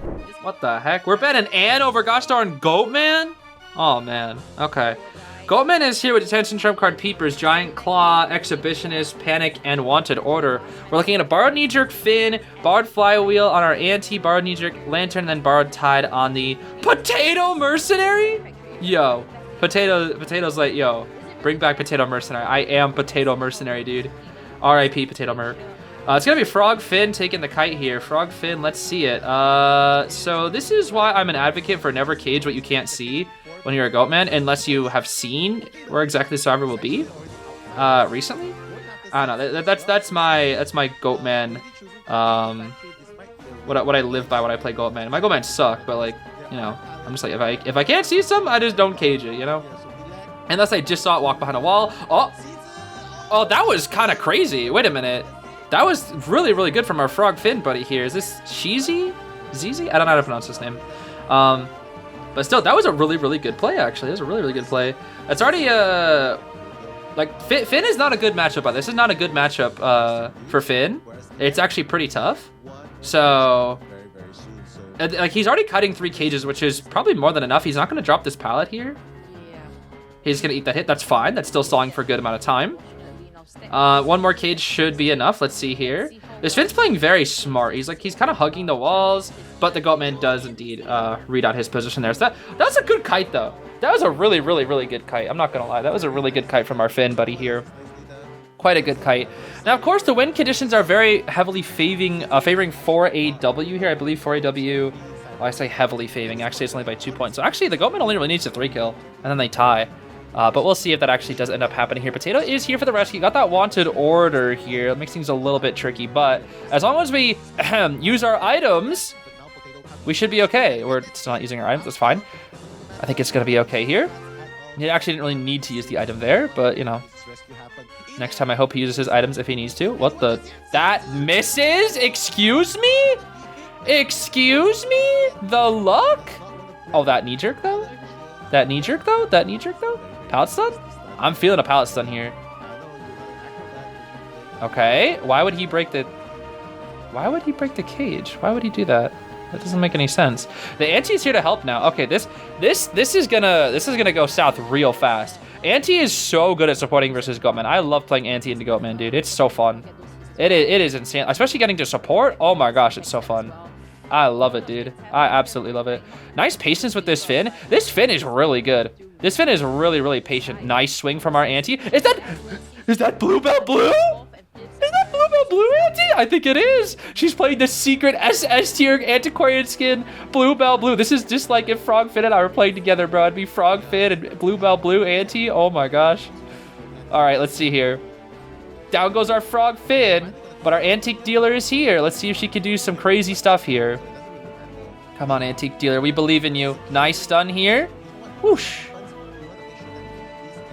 [SPEAKER 1] What the heck? We're betting Ann over gosh darn Goatman. Oh man. Okay. Goatman is here with Detention, Trump Card, Peepers, Giant Claw, Exhibitionist, Panic, and Wanted Order. We're looking at a Borrowed Knee-Jerk Finn, Borrowed Flywheel on our Anti, Borrowed Knee-Jerk Lantern, and then Borrowed Tide on the Potato Mercenary? Yo. Potato's like, yo, bring back Potato Mercenary. I am Potato Mercenary, dude. R.I.P. Potato Merc. It's going to be Frog Finn taking the kite here. Frog Finn, let's see it. So this is why I'm an advocate for never cage what you can't see when you're a Goatman, unless you have seen where exactly Cyber will be recently. I don't know. That's my Goatman. What I live by when I play Goatman. My Goatman suck, but like, you know, I'm just like if I can't see some, I just don't cage it, you know. Unless I just saw it walk behind a wall. Oh, that was kind of crazy. Wait a minute. That was really, really good from our Frog Finn buddy here. Is this Cheesy? Zeezy? I don't know how to pronounce his name. But still, that was a really, really good play, actually. It was a really, really good play. It's already, like, Finn is not a good matchup. This is not a good matchup for Finn. It's actually pretty tough. So, like, he's already cutting 3 cages, which is probably more than enough. He's not going to drop this pallet here. He's going to eat that hit. That's fine. That's still stalling for a good amount of time. One more cage should be enough. Let's see here. This Finn's playing very smart. He's kind of hugging the walls, but the Goatman does indeed read out his position there. So that was a good kite, though. That was a really, really, really good kite. I'm not going to lie. That was a really good kite from our Finn buddy here. Quite a good kite. Now, of course, the wind conditions are very heavily favoring 4AW here. I believe 4AW, well, I say heavily favoring. Actually, it's only by 2 points. So actually, the Goatman only really needs a 3 kill, and then they tie. But we'll see if that actually does end up happening here. Potato is here for the rescue. Got that wanted order here. It makes things a little bit tricky, but as long as we use our items, we should be okay. We're still not using our items. That's fine. I think it's going to be okay here. He actually didn't really need to use the item there, but, you know, next time I hope he uses his items if he needs to. What the? That misses? Excuse me? Excuse me? The luck? Oh, that knee jerk, though? That knee jerk, though? That knee jerk, though? Pallet stun? I'm feeling a pallet stun here. Okay, why would he break the cage? Why would he do that? That doesn't make any sense. The Anti's here to help now. Okay, this is gonna go south real fast. Anti is so good at supporting versus Goatman. I love playing Anti into Goatman, dude. It's so fun. It is insane, especially getting to support. Oh my gosh, it's so fun. I love it, dude. I absolutely love it. Nice patience with this Finn. This Finn is really good. This Finn is really, really patient. Nice swing from our Anti. Is that Bluebell Blue? Is that Bluebell Blue Anti? I think it is. She's playing the secret SS tier antiquarian skin, Bluebell Blue. This is just like if Frog Finn and I were playing together, bro. It'd be Frog Finn and Bluebell Blue Anti. Oh my gosh. All right, let's see here. Down goes our Frog Finn, but our antique dealer is here. Let's see if she can do some crazy stuff here. Come on, antique dealer. We believe in you. Nice stun here. Whoosh.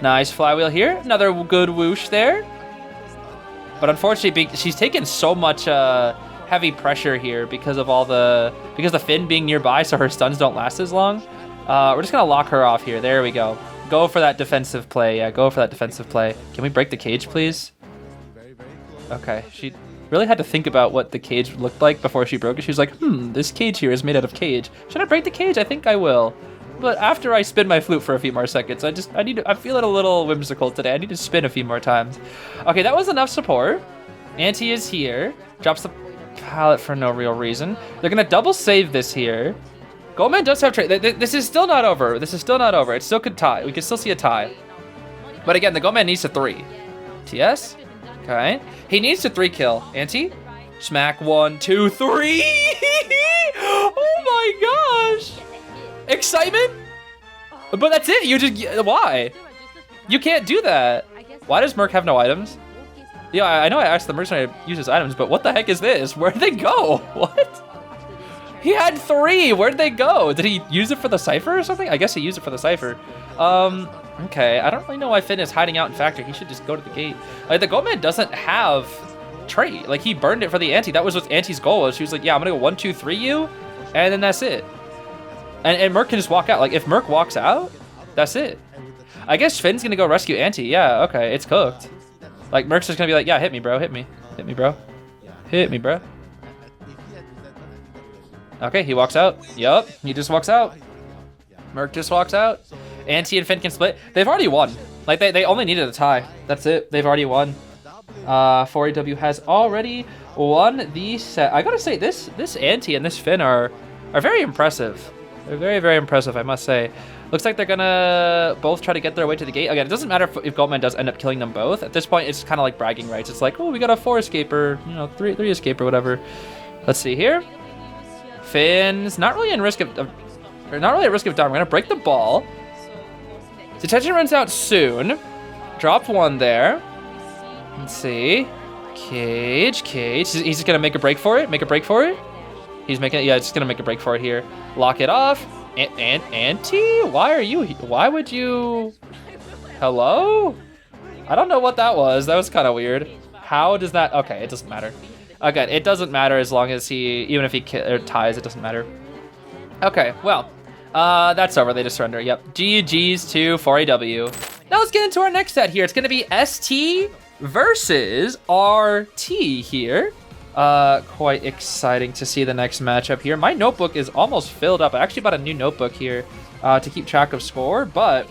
[SPEAKER 1] Nice flywheel here. Another good whoosh there. But unfortunately, she's taken so much heavy pressure here because of the Finn being nearby, so her stuns don't last as long. We're just gonna lock her off here. There we go. Go for that defensive play. Yeah, go for that defensive play. Can we break the cage, please? Okay, she really had to think about what the cage looked like before she broke it. She was like, this cage here is made out of cage. Should I break the cage? I think I will. But after I spin my flute for a few more seconds, I'm feeling a little whimsical today. I need to spin a few more times. Okay, that was enough support. Anti is here. Drops the pallet for no real reason. They're gonna double save this here. Goatman does have trade. This is still not over. This is still not over. It still could tie. We can still see a tie. But again, the Goatman needs a 3. TS? Okay. He needs to 3 kill. Anti? Smack 1, 2, 3. Oh my gosh. Excitement? But that's it. You just, why? You can't do that. Why does Merc have no items? Yeah, I know I asked the mercenary to use his items, but what the heck is this? Where'd they go? What? He had 3. Where'd they go? Did he use it for the Cypher or something? I guess he used it for the Cypher. Okay. I don't really know why Finn is hiding out in factory. He should just go to the gate. Like, the Goatman doesn't have trait. Like, he burned it for the Anti. That was what Anti's goal was. She was like, yeah, I'm gonna go 1, 2, 3 you, and then that's it. And Merc can just walk out. Like, if Merc walks out, that's it. I guess Finn's gonna go rescue Anti. Yeah, okay, it's cooked. Like, Merc's just gonna be like, yeah, hit me, bro, hit me. Hit me, bro. Hit me, bro. Okay, he walks out. Yup, he just walks out. Merc just walks out. Anti and Finn can split. They've already won. Like, they only needed a tie. That's it. They've already won. 4AW has already won the set. I gotta say, this Anti and this Finn are very impressive. They're very, very impressive, I must say. Looks like they're gonna both try to get their way to the gate. Again, it doesn't matter if Goatman does end up killing them both. At this point, it's kind of like bragging rights. It's like, oh, we got a 4 escape or, you know, 3 escape or whatever. Let's see here. Finn's not really at risk of dying. We're gonna break the ball. Detention runs out soon. Dropped 1 there. Let's see. Cage. He's just gonna make a break for it. He's making it. Yeah, just gonna make a break for it here. Lock it off. Anti? Why would you? Hello? I don't know what that was. That was kind of weird. How does that? Okay, it doesn't matter. Again, it doesn't matter as long as even if he ties, it doesn't matter. Okay, well, that's over. They just surrender. Yep. GG's to 4AW. Now let's get into our next set here. It's gonna be ST versus RT here. Quite exciting to see the next matchup here. My notebook is almost filled up. I actually bought a new notebook here to keep track of score, but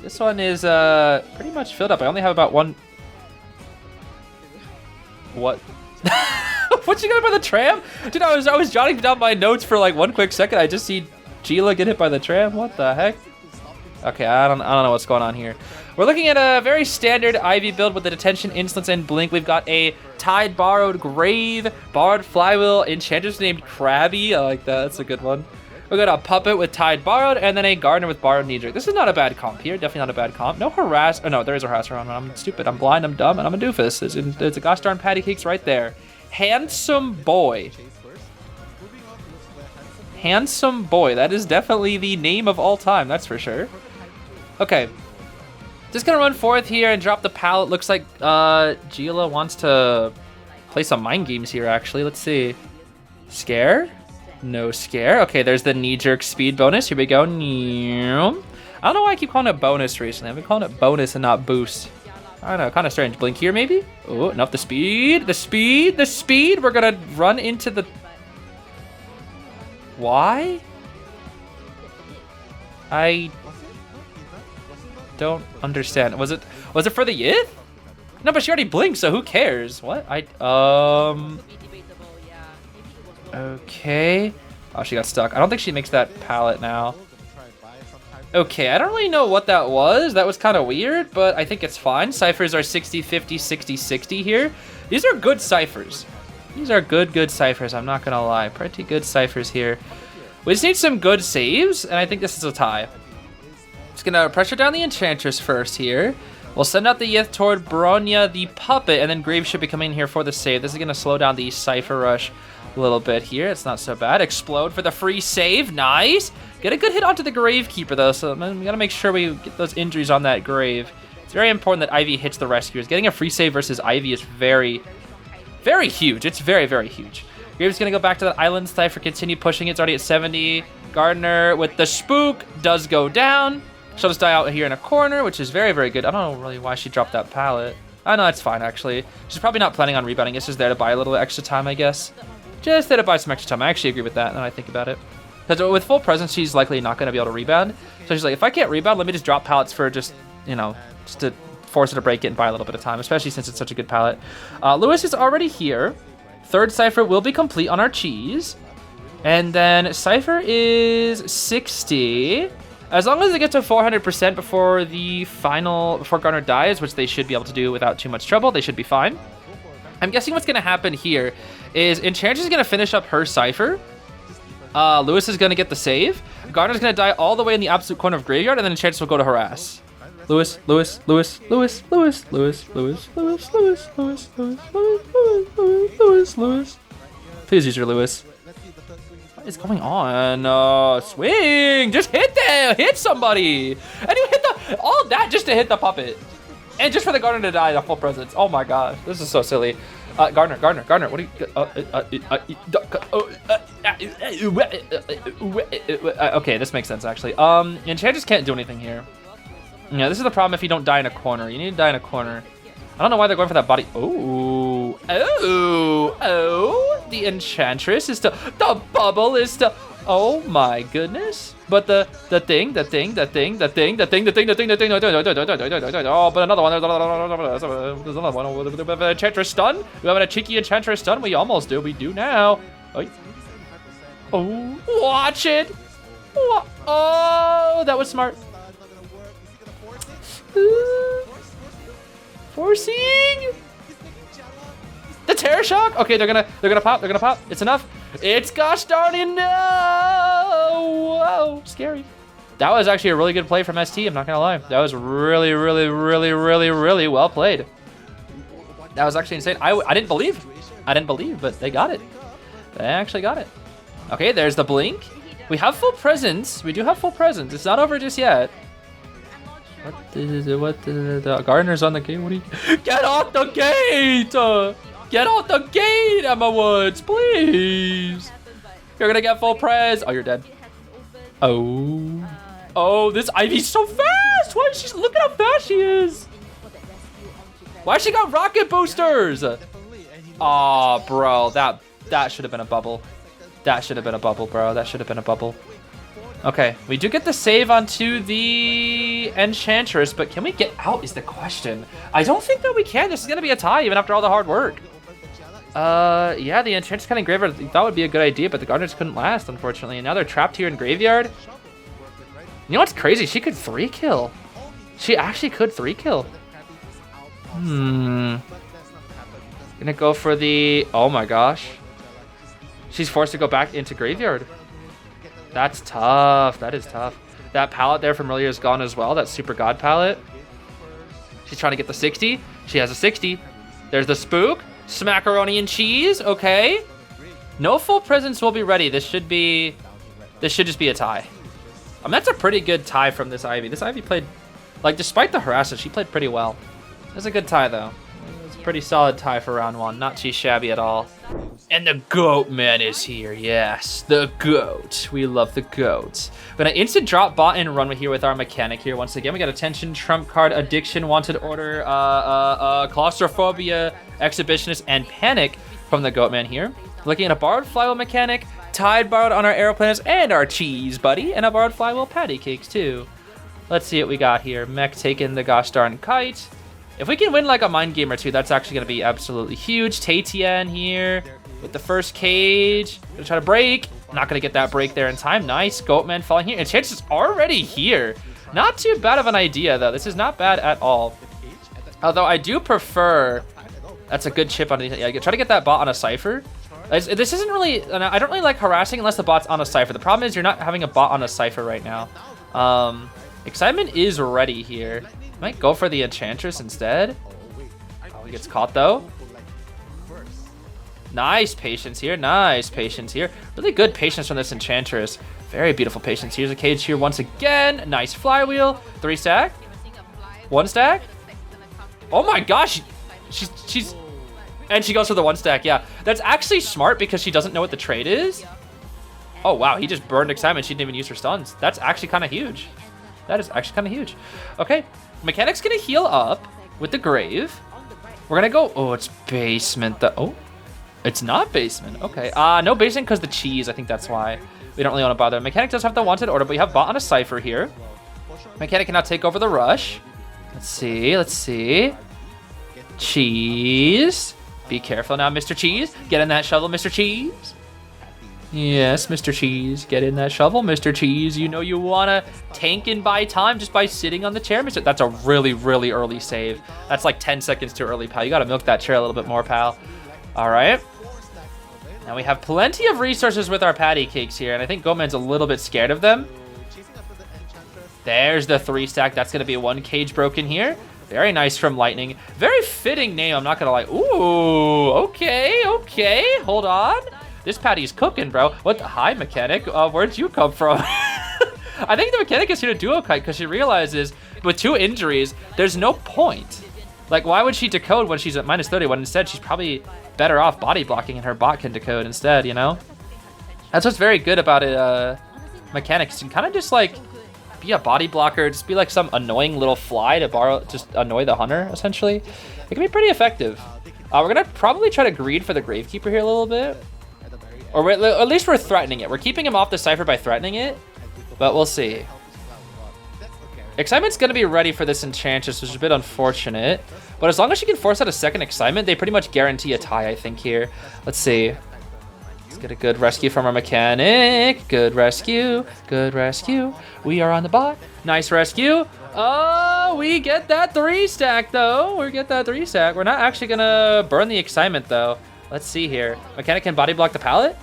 [SPEAKER 1] this one is pretty much filled up. I only have about 1. What? What, she got hit by the tram? Dude, I was jotting down my notes for like 1 quick second. I just see Gila get hit by the tram. What the heck? Okay, I don't know what's going on here. We're looking at a very standard Ivy build with the Detention, Insolence, and Blink. We've got a Tide Borrowed Grave, Borrowed Flywheel, Enchantress named Krabby. I like that. That's a good one. We got a Puppet with Tide Borrowed, and then a Gardener with Borrowed Knee-Jerk. This is not a bad comp here. Definitely not a bad comp. No harass. Oh, no, there is a harasser on. I'm stupid. I'm blind. I'm dumb, and I'm a doofus. There's a gosh darn patty cakes right there. Handsome Boy. Handsome Boy. That is definitely the name of all time. That's for sure. Okay. Just gonna run forth here and drop the pallet. Looks like Gila wants to play some mind games here, actually. Let's see. Scare? No scare. Okay, there's the knee-jerk speed bonus. Here we go. I don't know why I keep calling it bonus recently. I've been calling it bonus and not boost. I don't know, kind of strange. Blink here, maybe? Oh, enough. The speed. The speed. The speed. We're gonna run into the... Why? I don't understand. Was it for the Yith? No, but she already blinked, so who cares? What? Okay. Oh, she got stuck. I don't think she makes that pallet now. Okay, I don't really know what that was. That was kind of weird, but I think it's fine. Ciphers are 60, 50, 60, 60 here. These are good ciphers. These are good ciphers, I'm not gonna lie. Pretty good ciphers here. We just need some good saves, and I think this is a tie. Just gonna pressure down the Enchantress first here. We'll send out the Yith toward Bronya the Puppet, and then Grave should be coming here for the save. This is gonna slow down the Cypher Rush a little bit here. It's not so bad. Explode for the free save. Nice. Get a good hit onto the Gravekeeper, though, so we gotta make sure we get those injuries on that Grave. It's very important that Ivy hits the Rescuers. Getting a free save versus Ivy is very huge. It's very huge. Grave's gonna go back to that Island Cypher, continue pushing it. It's already at 70. Gardener with the Spook does go down. She'll just die out here in a corner, which is very good. I don't know really why she dropped that pallet. I know it's fine, actually. She's probably not planning on rebounding. It's just there to buy a little extra time, I guess. Just there to buy some extra time. I actually agree with that now I think about it. Because with full presence, she's likely not going to be able to rebound. So she's like, if I can't rebound, let me just drop pallets for just, you know, just to force her to break it and buy a little bit of time, especially since it's such a good pallet. Lewis is already here. Third Cypher will be complete on our cheese. And then Cypher is 60. As long as they get to 400% before Garner dies, which they should be able to do without too much trouble, they should be fine. I'm guessing what's going to happen here is Enchantress is going to finish up her Cypher. Lewis is going to get the save. Garner's going to die all the way in the absolute corner of Graveyard, and then Enchantress will go to harass. Lewis. Please use your Lewis. What is going on? Swing! Just hit them! Hit somebody! And you hit all that just to hit the puppet. And just for the Gardener to die, the full presence. Oh my gosh, this is so silly. Gardener, what do you... okay, this makes sense, actually. Enchantress can't do anything here. Yeah, this is the problem if you don't die in a corner. You need to die in a corner. I don't know why they're going for that body. Oh, the Enchantress is still... The bubble is still... Oh my goodness. But the thing. Oh, but another one. There's another one. Enchantress stun. We have a cheeky Enchantress stun. We almost do. We do now. Oh, watch it. Oh, that was smart. Forcing the Terror Shock. Okay, they're gonna pop. It's enough. It's gosh darn it, no! Whoa, scary. That was actually a really good play from ST. I'm not gonna lie. That was really well played. That was actually insane. I didn't believe, but they got it. They actually got it. Okay, there's the blink. We have full presence. We do have full presence. It's not over just yet. The Gardener's on the gate. What do you... Get off the gate! Get off the gate, Emma Woods, please. You're gonna get full pres. Oh, you're dead. Oh, this Ivy's so fast. Why is she... Look at how fast she is. Why she got rocket boosters? Oh, bro, that should have been a bubble. That should have been a bubble, bro. That should have been a bubble. Okay, we do get the save onto the Enchantress, but can we get out is the question. I don't think that we can. This is going to be a tie even after all the hard work. Yeah, the Enchantress kind of graveyard I thought would be a good idea, but the Gardeners couldn't last, unfortunately. And now they're trapped here in graveyard. You know what's crazy? She could 3-kill. She actually could 3-kill. Gonna go for the... Oh my gosh. She's forced to go back into graveyard. That's tough. That is tough. That palette there from earlier is gone as well. That Super God palette. She's trying to get the 60. She has a 60. There's the spook. Smackaroni and cheese. Okay. No full presence will be ready. This should just be a tie. I mean, that's a pretty good tie from this Ivy. This Ivy played, like, despite the harassment, she played pretty well. It's a good tie, though. It's a pretty solid tie for round one. Not too shabby at all. And the Goatman is here. Yes, the goat. We love the goat. We're gonna instant drop bot and run here with our mechanic here. Once again, we got attention, trump card, addiction, wanted order, claustrophobia, exhibitionist, and panic from the Goatman here. Looking at a borrowed flywheel mechanic, tide borrowed on our aeroplanets and our cheese buddy, and a borrowed flywheel patty cakes too. Let's see what we got here. Mech taking the gosh darn kite. If we can win like a mind game or two, that's actually gonna be absolutely huge. Tatien here with the first cage. Gonna try to break. Not gonna get that break there in time. Nice. Goatman falling here. And Chance is already here. Not too bad of an idea though. This is not bad at all. Although I do prefer, that's a good chip on the, yeah, try to get that bot on a Cypher. This isn't really, I don't really like harassing unless the bot's on a Cypher. The problem is you're not having a bot on a Cypher right now. Excitement is ready here. Might go for the Enchantress instead. Oh, he gets caught though. Nice patience here. Nice patience here. Really good patience from this Enchantress. Very beautiful patience. Here's a cage here once again. Nice flywheel. 3 stack. 1 stack. Oh my gosh. She's and she goes for the 1 stack. Yeah, that's actually smart because she doesn't know what the trade is. Oh wow, he just burned Excitement. She didn't even use her stuns. That's actually kind of huge. That is actually kind of huge. Okay, Mechanic's gonna heal up with the Grave. We're gonna go, oh, it's Basement. Oh, it's not Basement. Okay, no Basement because the cheese. I think that's why we don't really want to bother. Mechanic does have the wanted order, but we have bot on a Cypher here. Mechanic can now take over the rush. Let's see. Cheese. Be careful now, Mr. Cheese. Get in that shovel, Mr. Cheese. Yes, Mr. Cheese. Get in that shovel, Mr. Cheese. You know you want to tank and buy time just by sitting on the chair, Mr. That's a really, really early save. That's like 10 seconds too early, pal. You got to milk that chair a little bit more, pal. All right. Now we have plenty of resources with our patty cakes here, and I think Goatman's a little bit scared of them. There's the 3 stack. That's going to be 1 cage broken here. Very nice from Lightning. Very fitting name, I'm not gonna lie. Ooh, okay. Hold on. This patty's cooking, bro. What the, hi, Mechanic. Where'd you come from? I think the Mechanic is here to duo kite because she realizes with 2 injuries, there's no point. Like, why would she decode when she's at -30 when instead she's probably better off body blocking and her bot can decode instead, you know? That's what's very good about it, Mechanic. You can kind of just like be a body blocker, just be like some annoying little fly to just annoy the hunter, essentially. It can be pretty effective. We're gonna probably try to greed for the Gravekeeper here a little bit. Or at least we're threatening it. We're keeping him off the Cypher by threatening it, but we'll see. Excitement's gonna be ready for this Enchantress, which is a bit unfortunate. But as long as she can force out a second Excitement, they pretty much guarantee a tie, I think, here. Let's see. Let's get a good rescue from our Mechanic. Good rescue. We are on the bot. Nice rescue. Oh, we get that 3 stack, though. We're not actually gonna burn the Excitement, though. Let's see here. Mechanic can body block the pallet.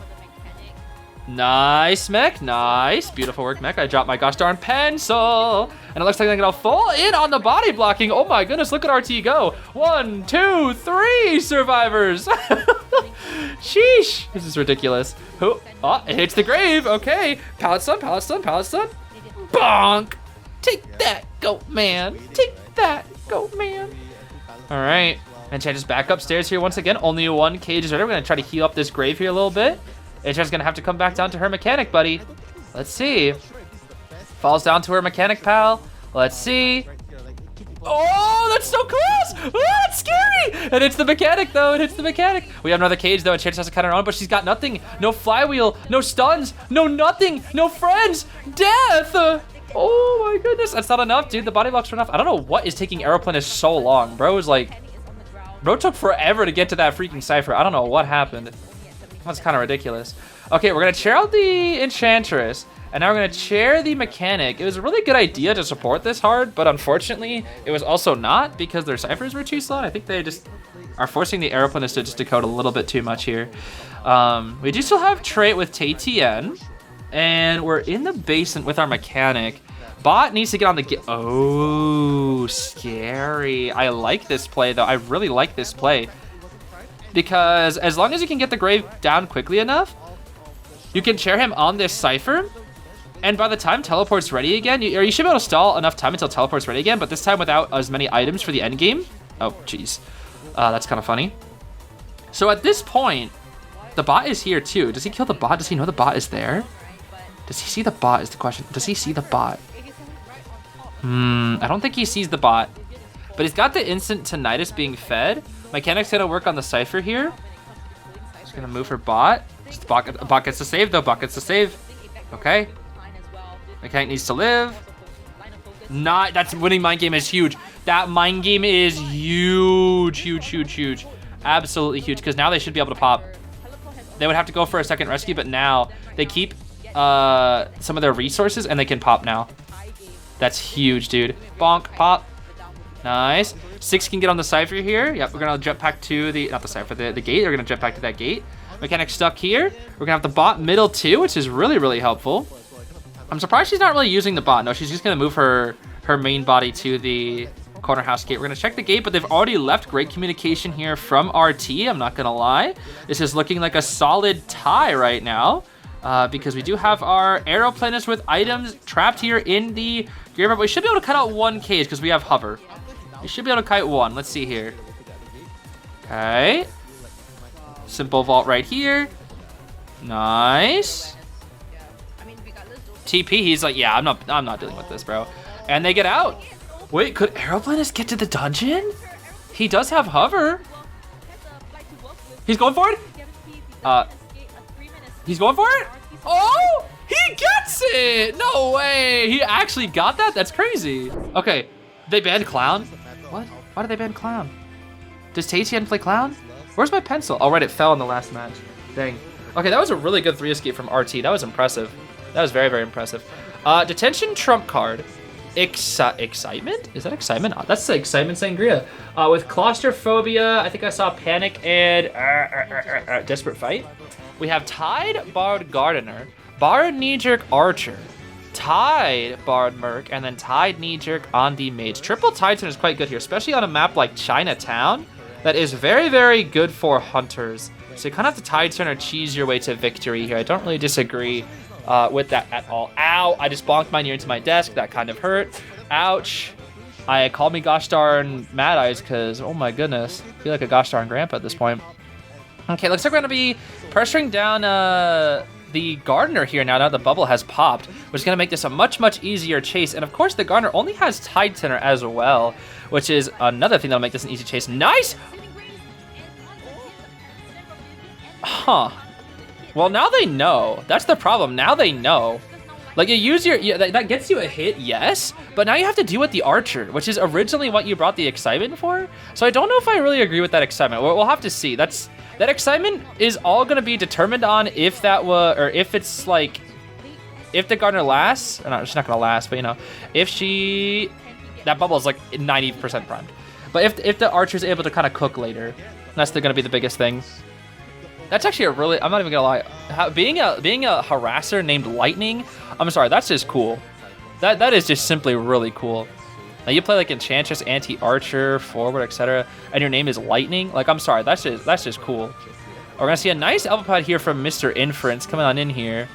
[SPEAKER 1] Nice, Mech. Nice. Beautiful work, Mech. I dropped my gosh darn pencil. And it looks like I'm going to fall in on the body blocking. Oh my goodness, look at RT go. 1, 2, 3 survivors. Sheesh. This is ridiculous. Oh, it hits the grave. Okay. Pallet stun. Bonk. Take that, Goatman. All right. And Chan just back upstairs here once again. Only 1 cage is ready. We're going to try to heal up this grave here a little bit. It's just gonna have to come back down to her Mechanic, buddy. Let's see. Falls down to her Mechanic, pal. Let's see. Oh, that's so close! Oh, that's scary! And it's the Mechanic, though. We have another cage, though, and Chance has to cut her own, but she's got nothing. No flywheel, no stuns, no nothing, no friends. Death! Oh my goodness, that's not enough, dude. The body blocks are enough. I don't know what is taking Aeroplanish so long. Bro is like Bro took forever to get to that freaking Cypher. I don't know what happened. That's kind of ridiculous. Okay, we're going to chair out the Enchantress. And now we're going to chair the Mechanic. It was a really good idea to support this hard, but unfortunately, it was also not because their Cyphers were too slow. I think they just are forcing the Aeroplanist to just decode a little bit too much here. We do still have trait with Tatian, and we're in the basement with our Mechanic. Bot needs to get on the... Oh, scary. I like this play, though. I really like this play. Because as long as you can get the Grave down quickly enough, you can chair him on this Cypher. And by the time Teleport's ready again, you should be able to stall enough time until Teleport's ready again, but this time without as many items for the end game. Oh, jeez. That's kind of funny. So at this point, the bot is here too. Does he kill the bot? Does he know the bot is there? Does he see the bot is the question. Does he see the bot? I don't think he sees the bot. But he's got the instant Tinnitus being fed. Mechanic's gonna work on the Cypher here. He's gonna move her bot. Bot gets to save though. Bot gets to save. Okay. Mechanic needs to live. That's winning mind game is huge. That mind game is huge, huge, huge, huge. Absolutely huge, because now they should be able to pop. They would have to go for a second rescue, but now they keep some of their resources and they can pop now. That's huge, dude. Bonk, pop. Nice. 6 can get on the Cypher here. Yep, we're gonna jump back to the, not the Cypher, the gate. They're gonna jump back to that gate. Mechanic stuck here. We're gonna have the bot middle too, which is really, really helpful. I'm surprised she's not really using the bot. No, she's just gonna move her main body to the corner house gate. We're gonna check the gate, but they've already left. Great communication here from RT, I'm not gonna lie. This is looking like a solid tie right now, because we do have our Aeroplanist with items trapped here in the graveyard, but we should be able to cut out one cage because we have hover. We should be able to kite one. Let's see here. Okay. Simple vault right here. Nice. TP, he's like, yeah, I'm not dealing with this, bro. And they get out. Wait, could Aeroplanist get to the dungeon? He does have hover. He's going for it? He's going for it? Oh, he gets it. No way. He actually got that? That's crazy. Okay, they banned Clown. What? Why did they ban Clown? Does Tatian play Clown? Where's my pencil? Oh, right, it fell in the last match. Dang. Okay, that was a really good 3 escape from RT. That was impressive. That was very, very impressive. Detention trump card. Excitement? Is that excitement? Oh, that's the excitement sangria. With claustrophobia, I think I saw panic and desperate fight. We have Tide, Bard Gardener, Bard Knee-Jerk Archer, Tide, Bard Merc, and then Tide Knee-Jerk on the Mage. Triple Tide Turn is quite good here, especially on a map like Chinatown. That is very, very good for hunters. So you kind of have to Tide Turn or cheese your way to victory here. I don't really disagree with that at all. Ow, I just bonked my ear into my desk. That kind of hurt. Ouch. I called me gosh darn Mad Eyes because, oh my goodness, I feel like a gosh darn grandpa at this point. Okay, looks like we're going to be pressuring down the Gardener here now that the bubble has popped, which is going to make this a much, much easier chase. And of course, the Gardener only has Tide Tenor as well, which is another thing that'll make this an easy chase. Nice! Huh. Well, now they know. That's the problem. Now they know. Like, you use your... Yeah, that gets you a hit, yes, but now you have to deal with the Archer, which is originally what you brought the excitement for. So I don't know if I really agree with that excitement. We'll have to see. That excitement is all going to be determined on if that was... Or if it's, like... If the Gardener lasts... No, she's not going to last, but, you know, if she... That bubble is, like, 90% primed. But if the Archer's able to kind of cook later, that's going to be the biggest thing. That's actually a really, I'm not even gonna lie, being a harasser named Lightning, I'm sorry, that's just cool. That is just simply really cool. Now you play like Enchantress, Anti-Archer, Forward, etc., and your name is Lightning. Like, I'm sorry, that's just cool. We're gonna see a nice Alpha Pod here from Mr. Inference coming on in here.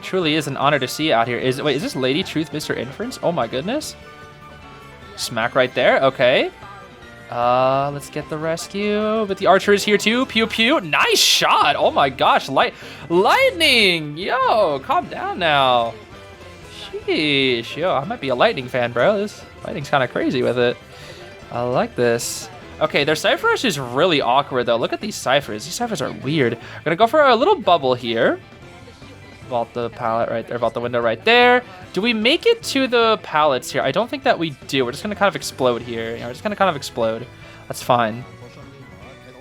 [SPEAKER 1] Truly is an honor to see you out here. Wait, is this Lady Truth, Mr. Inference? Oh my goodness. Smack right there. Okay. Let's get the rescue. But the Archer is here too. Pew pew. Nice shot. Oh my gosh. Lightning. Yo, calm down now. Sheesh. Yo, I might be a Lightning fan, bro. This Lightning's kind of crazy with it. I like this. Okay, their Cypher Rush is really awkward though. Look at these Cyphers. These Cyphers are weird. We're gonna go for a little bubble here. Vault the pallet right there. Vault the window right there. Do we make it to the pallets here? I don't think that we do. We're just going to kind of explode here. You know, we're just going to kind of explode. That's fine.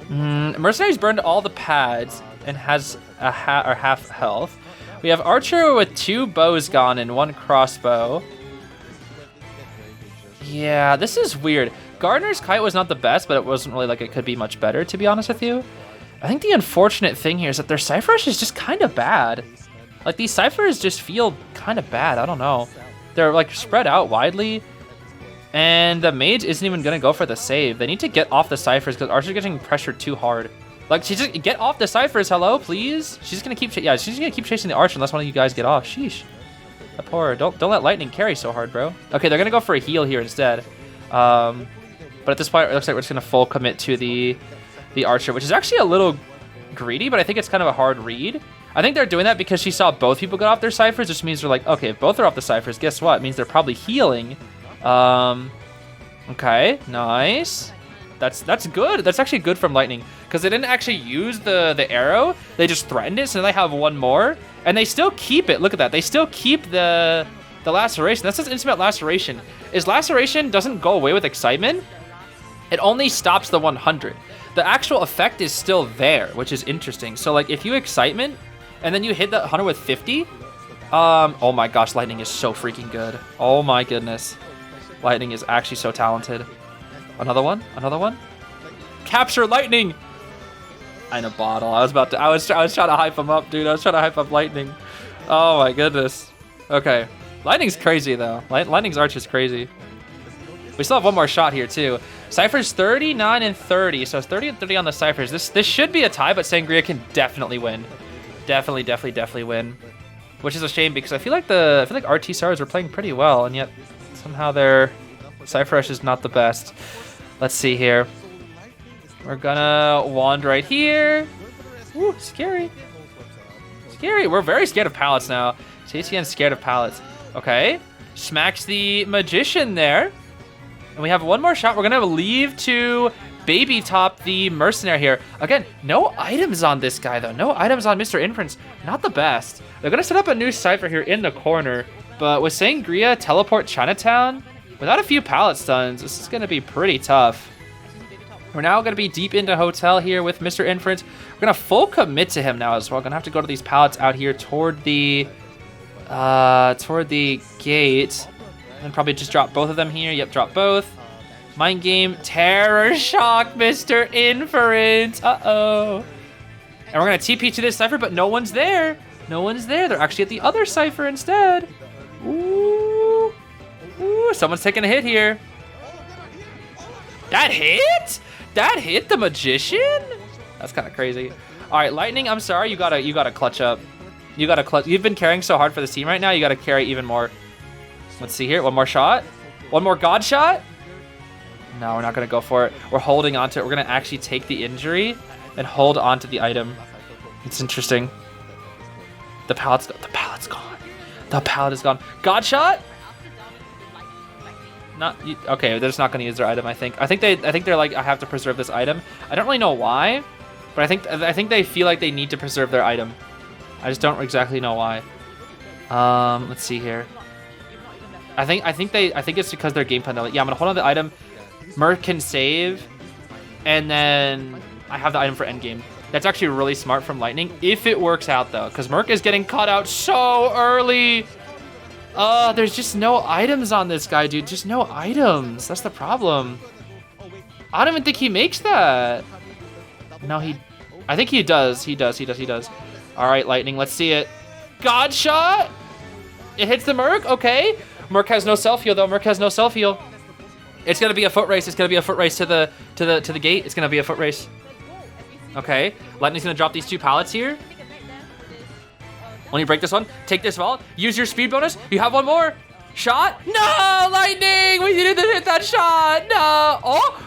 [SPEAKER 1] Mercenary's burned all the pads and has a half health. We have Archer with 2 bows gone and 1 crossbow. Yeah, this is weird. Gardner's kite was not the best, but it wasn't really like it could be much better, to be honest with you. I think the unfortunate thing here is that their Cypher Rush is just kind of bad. Like, these Cyphers just feel kind of bad. I don't know. They're, like, spread out widely. And the Mage isn't even going to go for the save. They need to get off the Cyphers because Archer's getting pressured too hard. Like, she's just... Get off the Cyphers, hello, please? She's going to keep... Yeah, she's going to keep chasing the Archer unless one of you guys get off. Sheesh. That poor... Don't let Lightning carry so hard, bro. Okay, they're going to go for a heal here instead. But at this point, it looks like we're just going to full commit to the Archer, which is actually a little greedy, but I think it's kind of a hard read. I think they're doing that because she saw both people get off their Cyphers, which means they're like, okay, if both are off the Cyphers, guess what? It means they're probably healing. Okay, nice. That's good. That's actually good from Lightning because they didn't actually use the arrow. They just threatened it, so they have 1 more, and they still keep it. Look at that. They still keep the laceration. That's just intimate laceration. Is laceration doesn't go away with excitement. It only stops the 100. The actual effect is still there, which is interesting. So like if you excitement and then you hit that 100 with 50, oh my gosh, Lightning is so freaking good. Oh my goodness. Lightning is actually so talented. Another one? Another one? Capture Lightning! In a bottle. I was trying to hype him up, dude. I was trying to hype up Lightning. Oh my goodness. Okay. Lightning's crazy though. Lightning's arch is crazy. We still have 1 more shot here too. Cypher's 39 and 30, so it's 30 and 30 on the Cyphers. This should be a tie, but Sangria can definitely win. Definitely win. Which is a shame because I feel like RT Stars are playing pretty well, and yet somehow their Cypher Rush is not the best. Let's see here. We're gonna wand right here. Ooh, scary. Scary. We're very scared of pallets now. CTN's scared of pallets. Okay. Smacks the Magician there. And we have 1 more shot. We're going to leave to baby top the Mercenary here. Again, no items on this guy, though. No items on Mr. Inference. Not the best. They're going to set up a new Cypher here in the corner. But with Sangria, teleport Chinatown, without a few pallet stuns, this is going to be pretty tough. We're now going to be deep into Hotel here with Mr. Inference. We're going to full commit to him now as well. Going to have to go to these pallets out here toward the gate. And probably just drop both of them here. Yep, drop both. Mind game, terror shock, Mr. Inference. Uh-oh. And we're going to TP to this Cypher, but no one's there. No one's there. They're actually at the other Cypher instead. Ooh. Ooh, someone's taking a hit here. That hit? That hit the Magician? That's kind of crazy. All right, Lightning, I'm sorry. You gotta clutch up. You gotta clutch. You've been carrying so hard for this team right now. You gotta carry even more. Let's see here. 1 more shot. 1 more God shot. No, we're not going to go for it. We're holding on to it. We're going to actually take the injury and hold on to the item. It's interesting. The pallet's gone. The pallet is gone. God shot? Okay, they're just not going to use their item, I think. I think they're like, I have to preserve this item. I don't really know why, but I think they feel like they need to preserve their item. I just don't exactly know why. Let's see here. I think it's because their game plan. They're like, yeah, I'm gonna hold on to the item. Merc can save, and then I have the item for endgame. That's actually really smart from Lightning, if it works out though, because Merc is getting caught out so early. There's just no items on this guy, dude. Just no items. That's the problem. I don't even think he makes that. No, I think he does. He does. All right, Lightning, let's see it. God shot. It hits the Merc. Okay. Merc has no self-heal, though. Merc has no self-heal. It's going to be a foot race. It's going to be a foot race to the gate. It's going to be a foot race. Okay. Lightning's going to drop these 2 pallets here. When you break this one, take this vault. Use your speed bonus. You have 1 more. Shot. No, Lightning. We didn't hit that shot. No. Oh.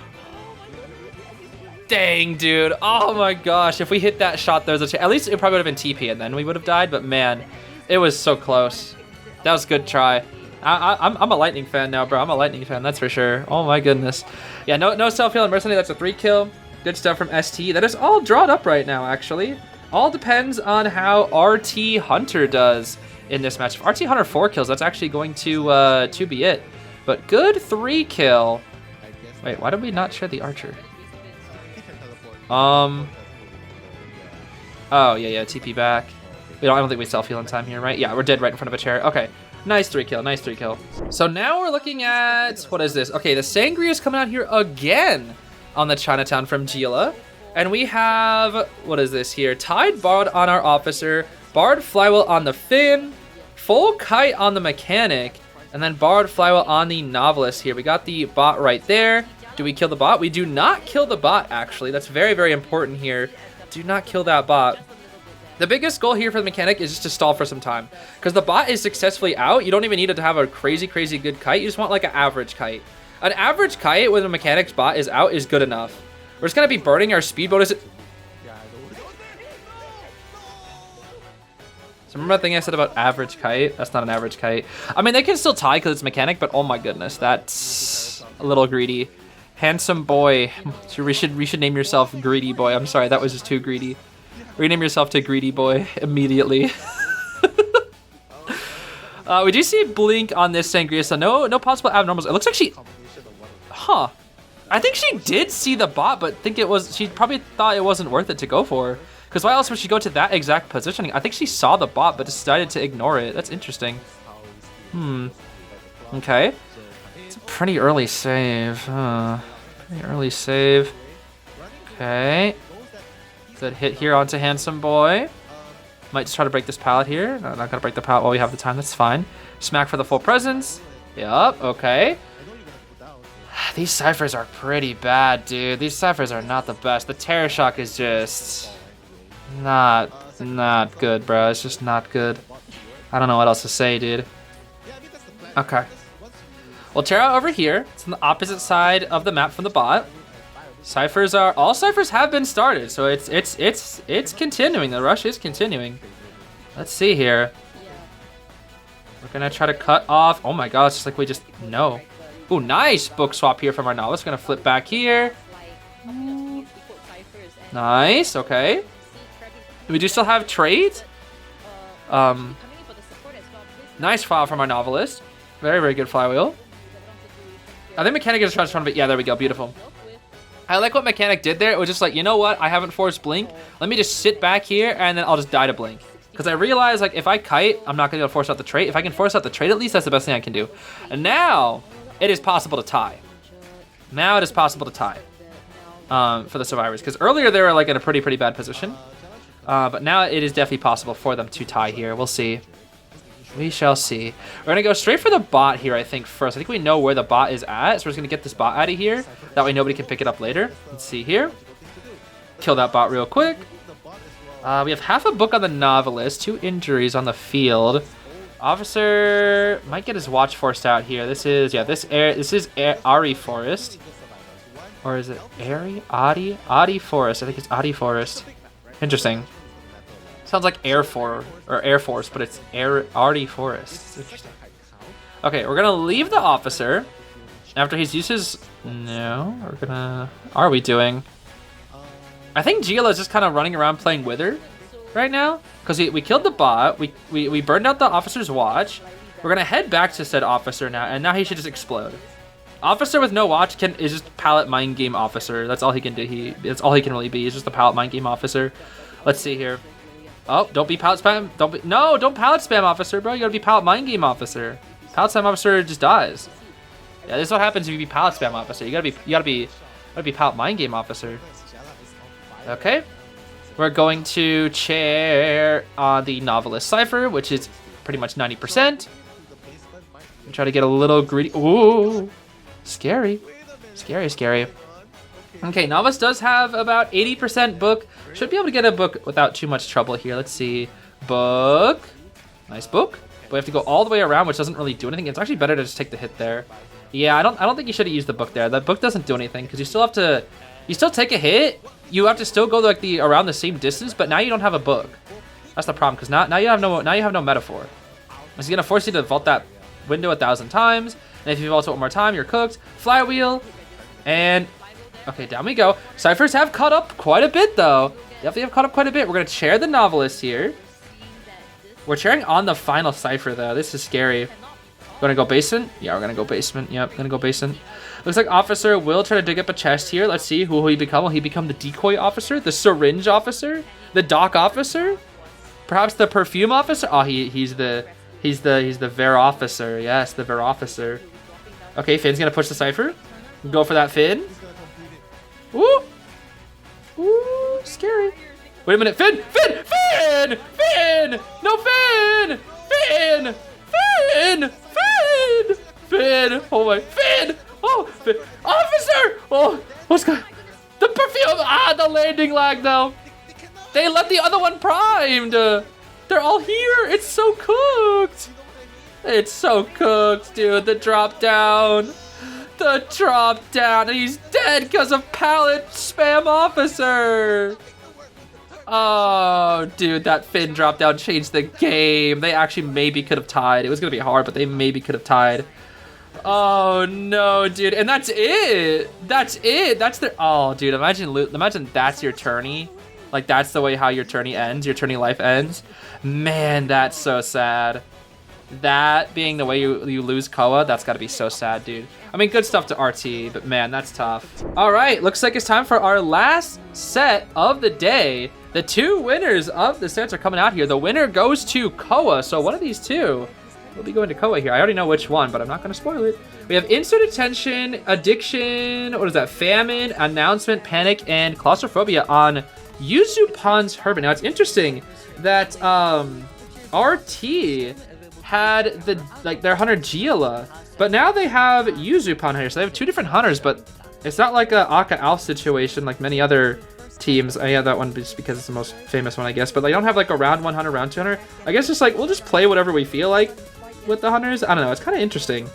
[SPEAKER 1] Dang, dude. Oh, my gosh. If we hit that shot, there's a chance. At least it probably would have been TP, and then we would have died. But, man, it was so close. That was a good try. I'm a Lightning fan now, bro. I'm a Lightning fan, that's for sure. Oh my goodness. Yeah, no self-heal and Mercenary. That's a 3 kill. Good stuff from ST. That is all drawn up right now, actually. All depends on how RT Hunter does in this match. If RT Hunter 4 kills, that's actually going to be it. But good 3 kill. Wait, why did we not share the Archer? Oh, yeah, TP back. I don't think we self-heal in time here, right? Yeah, we're dead right in front of a chair. Okay, nice 3 kill, nice 3 kill. So now we're looking at, what is this? Okay, the Sangria is coming out here again on the Chinatown from Gila. And we have, what is this here? Tide Bard on our Officer, Bard Flywheel on the Finn, Full Kite on the Mechanic, and then Bard Flywheel on the Novelist here. We got the bot right there. Do we kill the bot? We do not kill the bot, actually. That's very, very important here. Do not kill that bot. The biggest goal here for the Mechanic is just to stall for some time. Because the bot is successfully out. You don't even need it to have a crazy, crazy good kite. You just want like an average kite. An average kite when a Mechanic's bot is out is good enough. We're just going to be burning our speed bonus. So remember that thing I said about average kite? That's not an average kite. I mean, they can still tie because it's Mechanic, but oh my goodness, that's a little greedy. Handsome boy. We should name yourself Greedy Boy. I'm sorry, that was just too greedy. Rename yourself to Greedy Boy immediately. We do see Blink on this Sangria, so no possible abnormals. It looks like she... Huh. I think she did see the bot, but she probably thought it wasn't worth it to go for. Because why else would she go to that exact positioning? I think she saw the bot, but decided to ignore it. That's interesting. Okay. It's a pretty early save. Pretty early save. Okay. Good hit here onto Handsome Boy. Might just try to break this pallet here. No, not gonna break the pallet while we have the time. That's fine. Smack for the full presence. Yup, okay. These ciphers are pretty bad, dude. These ciphers are not the best. The Terror Shock is just not good, bro. It's just not good. I don't know what else to say, dude. Okay. Well, Terra over here. It's on the opposite side of the map from the bot. All ciphers have been started, so it's continuing. The rush is continuing. Let's see here. We're gonna try to cut off. Oh my god, it's just like we just know. Ooh, nice book swap here from our novelist. Gonna flip back here. Nice, okay. We do still have trades. Nice file from our novelist. Very, very good flywheel. I think Mechanic is trying to be. Yeah, there we go. Beautiful. I like what Mechanic did there. It was just like, you know what? I haven't forced Blink. Let me just sit back here and then I'll just die to Blink. Because I realized, like, if I kite, I'm not going to be able to force out the trait. If I can force out the trait, at least that's the best thing I can do. And now it is possible to tie. Now it is possible to tie for the survivors. Because earlier they were like in a pretty bad position. But now it is definitely possible for them to tie here. We'll see. We shall see. We're going to go straight for the bot here, I think, first. I think we know where the bot is at. So we're just going to get this bot out of here. That way nobody can pick it up later. Let's see here. Kill that bot real quick. We have half a book on the novelist. 2 injuries on the field. Officer might get his watch forced out here. This is Ari Forest. Or is it Adi Forest. I think it's Adi Forest. Interesting. Sounds like Air Force, but it's Artie Forest. It's interesting. Okay, we're gonna leave the officer after he's used his. No, we're gonna. Are we doing? I think Gila is just kind of running around playing Wither right now because we killed the bot. We burned out the officer's watch. We're gonna head back to said officer now, and now he should just explode. Officer with no watch is just pallet mind game officer. That's all he can do. That's all he can really be. He's just a pallet mind game officer. Let's see here. Oh, don't be pallet spam. Don't pallet spam officer, bro. You gotta be pallet mind game officer. Pallet spam officer just dies. Yeah, this is what happens if you be pallet spam officer. You gotta be pallet mind game officer. Okay. We're going to chair on the novelist cipher, which is pretty much 90%. Try to get a little greedy. Ooh, scary. Scary. Okay, novice does have about 80% book. Should be able to get a book without too much trouble here. Let's see. Book. Nice book. But we have to go all the way around, which doesn't really do anything. It's actually better to just take the hit there. Yeah, I don't think you should have used the book there. That book doesn't do anything because you still take a hit. You have to still go like around the same distance, but now you don't have a book. That's the problem because now you have no metaphor. It's gonna force you to vault that window 1,000 times, and if you vault it one more time, you're cooked. Flywheel, and okay, down we go. Ciphers have caught up quite a bit though. Definitely have caught up quite a bit. We're gonna chair the novelist here. We're chairing on the final cipher though. This is scary. Gonna go basement? Yeah, we're gonna go basement. Yep, gonna go basement. Looks like Officer will try to dig up a chest here. Let's see, who will he become? Will he become the decoy officer? The syringe officer? The doc officer? Perhaps the perfume officer? Oh, he's the Ver officer. Yes, the Ver officer. Okay, Finn's gonna push the Cypher. Go for that Finn. Woo! Ooh, scary. Wait a minute, Finn! Finn! Finn! Finn! No, Finn! Finn! Finn! Finn! Finn! Oh my, Finn! Oh, Finn! Officer! Oh, what's going? The perfume! Ah, the landing lag though. They let the other one primed. They're all here. It's so cooked. It's so cooked, dude. The drop down. The drop down. And he's dead because of pallet spam officer. Oh, dude, that Finn drop down changed the game. They actually maybe could have tied. It was going to be hard, but they maybe could have tied. Oh, no, dude. And that's it. That's it. That's their... Oh, dude, imagine that's your tourney. Like, that's the way how your tourney ends. Your tourney life ends. Man, that's so sad. That being the way you lose COA, that's got to be so sad, dude. I mean, good stuff to RT, but man, that's tough. All right, looks like it's time for our last set of the day. The two winners of the sets are coming out here. The winner goes to COA, so one of these two will be going to COA here. I already know which one, but I'm not going to spoil it. We have Insert Attention, Addiction, what is that? Famine, Announcement, Panic, and Claustrophobia on Yuzupan's Hermit. Now, it's interesting that RT had their hunter Gila, but now they have Yuzupan here, so they have two different hunters, but it's not like a Aka Alf situation like many other teams. I have that one just because it's the most famous one, I guess, but they don't have like a round 1 hunter, round 2 hunter. I guess just like we'll just play whatever we feel like with the hunters. I don't know, it's kind of interesting.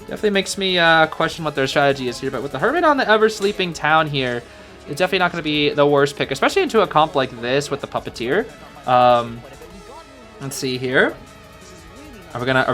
[SPEAKER 1] Definitely makes me question what their strategy is here, but with the Hermit on the ever sleeping town here, it's definitely not going to be the worst pick, especially into a comp like this with the Puppeteer. Let's see here. Are we gonna?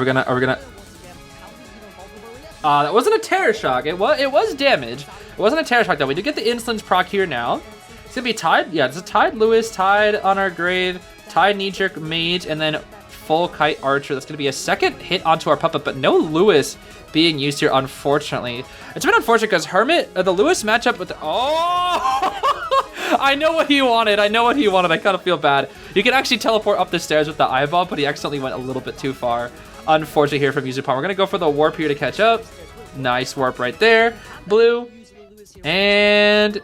[SPEAKER 1] That wasn't a Terror Shock. It was damage. It wasn't a Terror Shock though. We did get the Insolence proc here now. It's gonna be tied. Yeah, it's a tied Lewis, tied on our grave, tied Knee Jerk Mage, and then full Kite Archer. That's gonna be a second hit onto our puppet, but no Lewis being used here, unfortunately. It's been unfortunate because Hermit, the Lewis matchup with the, I know what he wanted. I kind of feel bad. You can actually teleport up the stairs with the eyeball, but he accidentally went a little bit too far. Unfortunate here from Yuzupan. We're going to go for the warp here to catch up. Nice warp right there. Blue. And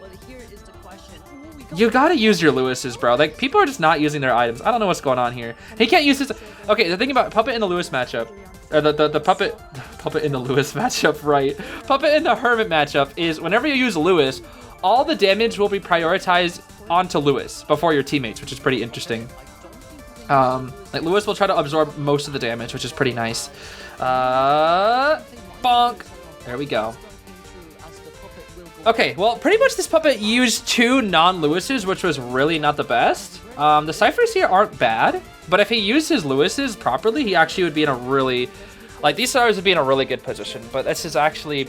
[SPEAKER 1] you got to use your Lewis's, bro. Like, people are just not using their items. I don't know what's going on here. He can't use his... Okay, the thing about Puppet in the Lewis matchup, or the Puppet in the Lewis matchup, right? Puppet in the Hermit matchup is whenever you use Lewis, all the damage will be prioritized onto Lewis before your teammates, which is pretty interesting. Like Lewis will try to absorb most of the damage, which is pretty nice. Bonk. There we go. Okay, well, pretty much this puppet used two non-Lewis's, which was really not the best. The Cyphers here aren't bad, but if he used his Lewis's properly, he actually would be in a really, like, these stars would be in a really good position, but this is actually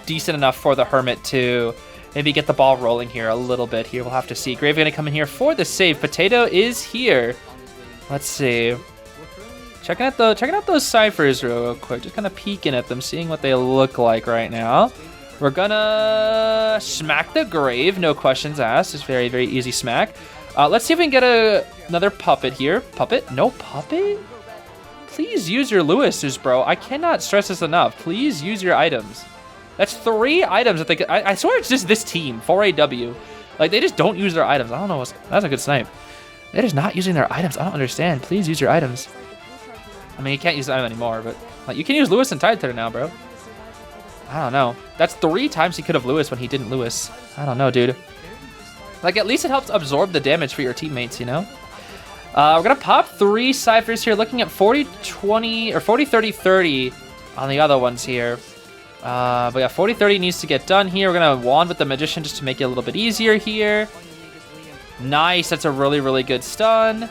[SPEAKER 1] decent enough for the Hermit to maybe get the ball rolling here a little bit here. We'll have to see. Grave gonna come in here for the save. Potato is here. Let's see. Checking out those Cyphers real quick. Just kind of peeking at them, seeing what they look like right now. We're gonna smack the Grave, no questions asked. It's very, very easy smack. Let's see if we can get another puppet here. Puppet? No puppet? Please use your Lewis's, bro. I cannot stress this enough. Please use your items. That's 3 items that they could. I swear it's just this team, 4AW. Like, they just don't use their items. I don't know. That's a good snipe. They're just not using their items. I don't understand. Please use your items. I mean, you can't use the item anymore, but like, you can use Lewis and Tide Cutter now, bro. I don't know. That's 3 times he could have Lewis when he didn't Lewis. I don't know, dude. Like, at least it helps absorb the damage for your teammates, you know? We're going to pop 3 Cyphers here, looking at 40-20 or 40-30-30 on the other ones here. But yeah, 40-30 needs to get done here. We're going to wand with the Magician just to make it a little bit easier here. Nice. That's a really, really good stun.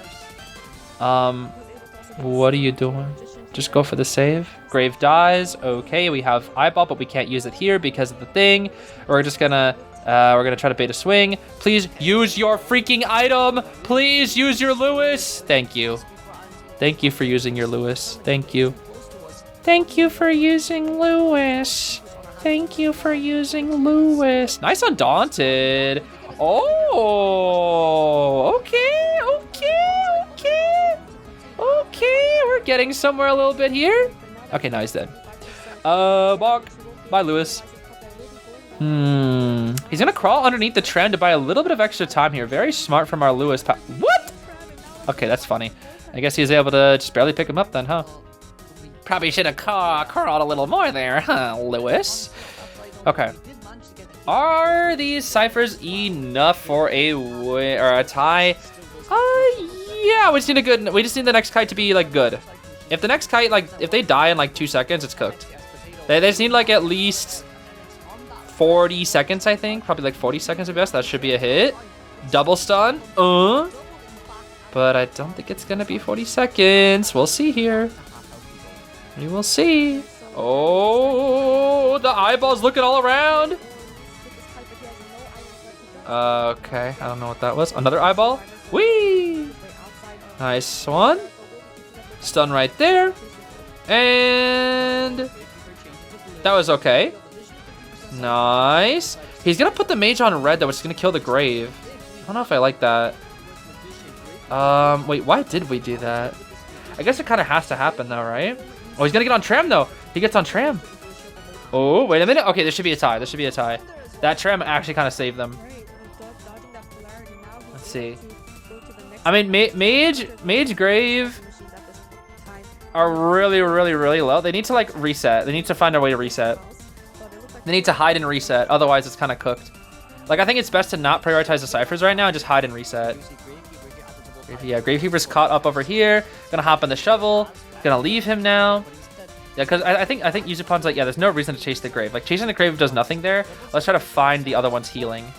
[SPEAKER 1] What are you doing? Just go for the save. Grave dies. Okay, we have eyeball, but we can't use it here because of the thing. We're just gonna try to bait a swing. Please use your freaking item. Please use your Lewis. Thank you. Thank you for using your Lewis. Thank you. Thank you for using Lewis. Thank you for using Lewis. Nice Undaunted. Oh, okay, okay, okay. Okay, we're getting somewhere a little bit here. Okay, now he's dead. Bonk. Bye, Lewis. He's gonna crawl underneath the tram to buy a little bit of extra time here. Very smart from our Lewis. What? Okay, that's funny. I guess he was able to just barely pick him up then, huh? Probably should have crawled a little more there, huh, Lewis? Okay. Are these ciphers enough for a win or a tie? Yeah, we just need the next kite to be like good. If the next kite, like, if they die in like 2 seconds, it's cooked. They just need like at least 40 seconds, I think. Probably like 40 seconds at best. That should be a hit. Double stun. But I don't think it's gonna be 40 seconds. We'll see here. We will see. Oh, the eyeballs looking all around. Okay, I don't know what that was. Another eyeball. Whee! Nice one. Stun right there. And that was okay. Nice. He's gonna put the mage on red though, which is gonna kill the grave. I don't know if I like that. Wait, why did we do that? I guess it kind of has to happen though, right? Oh, he's gonna get on tram though. He gets on tram. Oh, wait a minute. Okay, there should be a tie. There should be a tie. That tram actually kind of saved them. Let's see. I mean, mage, grave are really, really, really low. They need to like reset. They need to find a way to reset. They need to hide and reset. Otherwise, it's kind of cooked. Like, I think it's best to not prioritize the ciphers right now and just hide and reset. Yeah, Gravekeeper's caught up over here. Gonna hop on the shovel. Gonna leave him now. Yeah, because I think Yuzupon's like, yeah, there's no reason to chase the grave. Like, chasing the grave does nothing there. Let's try to find the other one's healing.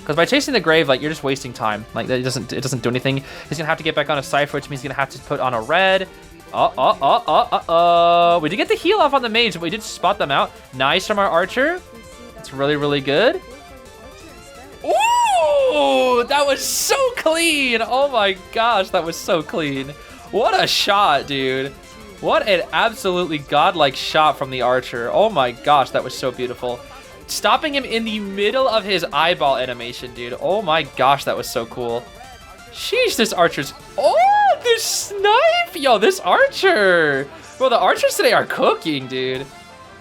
[SPEAKER 1] Because by chasing the grave, like, you're just wasting time. Like, it doesn't do anything. He's gonna have to get back on a cipher, which means he's gonna have to put on a red. We did get the heal off on the mage, but we did spot them out. Nice from our archer. It's really, really good. Ooh, that was so clean. Oh my gosh, that was so clean. What a shot, dude. What an absolutely godlike shot from the archer. Oh my gosh, that was so beautiful. Stopping him in the middle of his eyeball animation, dude. Oh my gosh, that was so cool. Sheesh, this archer's... Oh, this snipe! Yo, this archer! Bro, the archers today are cooking, dude.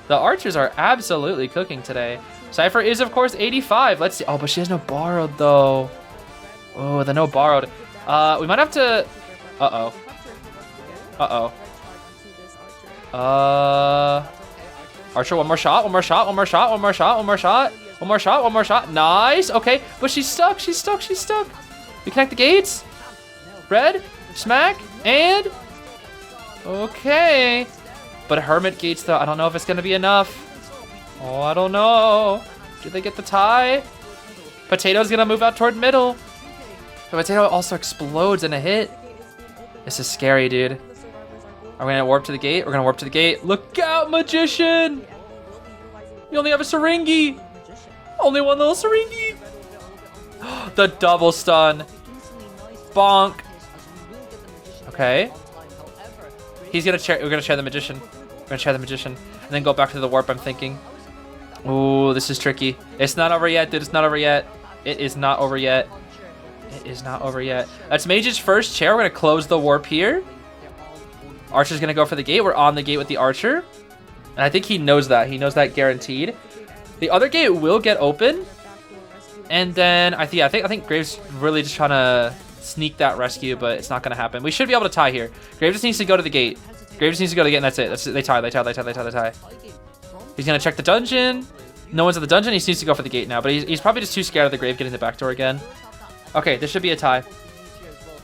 [SPEAKER 1] The archers are absolutely cooking today. Cypher is, of course, 85. Let's see. Oh, but she has no borrowed, though. Oh, the no borrowed. We might have to... Uh-oh. Uh-oh. Archer, one more shot, one more shot, one more shot, one more shot, one more shot, one more shot, one more shot. Nice. Okay, but she's stuck, she's stuck, she's stuck. We connect the gates. Red, smack, and... Okay. But Hermit gates, though. I don't know if it's going to be enough. Oh, I don't know. Did they get the tie? Potato's going to move out toward middle. The potato also explodes in a hit. This is scary, dude. Are we going to warp to the gate? We're going to warp to the gate. Look out, magician! You only have a Syringy. Only one little Syringy. The double stun. Bonk. Okay. He's gonna chair. We're gonna chair the magician. We're gonna chair the magician, and then go back to the warp. I'm thinking. Ooh, this is tricky. It's not over yet, dude. It's not over yet. It is not over yet. It is not over yet. That's Mage's first chair. We're gonna close the warp here. Archer's gonna go for the gate. We're on the gate with the archer, and I think he knows that. He knows that guaranteed. The other gate will get open, and then I think Graves really just trying to sneak that rescue, but it's not going to happen. We should be able to tie here. Graves just needs to go to the gate. Graves just needs to go to the gate, and that's it. That's it. They tie. He's going to check the dungeon. No one's at the dungeon. He needs to go for the gate now, but he's probably just too scared of the grave getting the back door again. Okay, this should be a tie.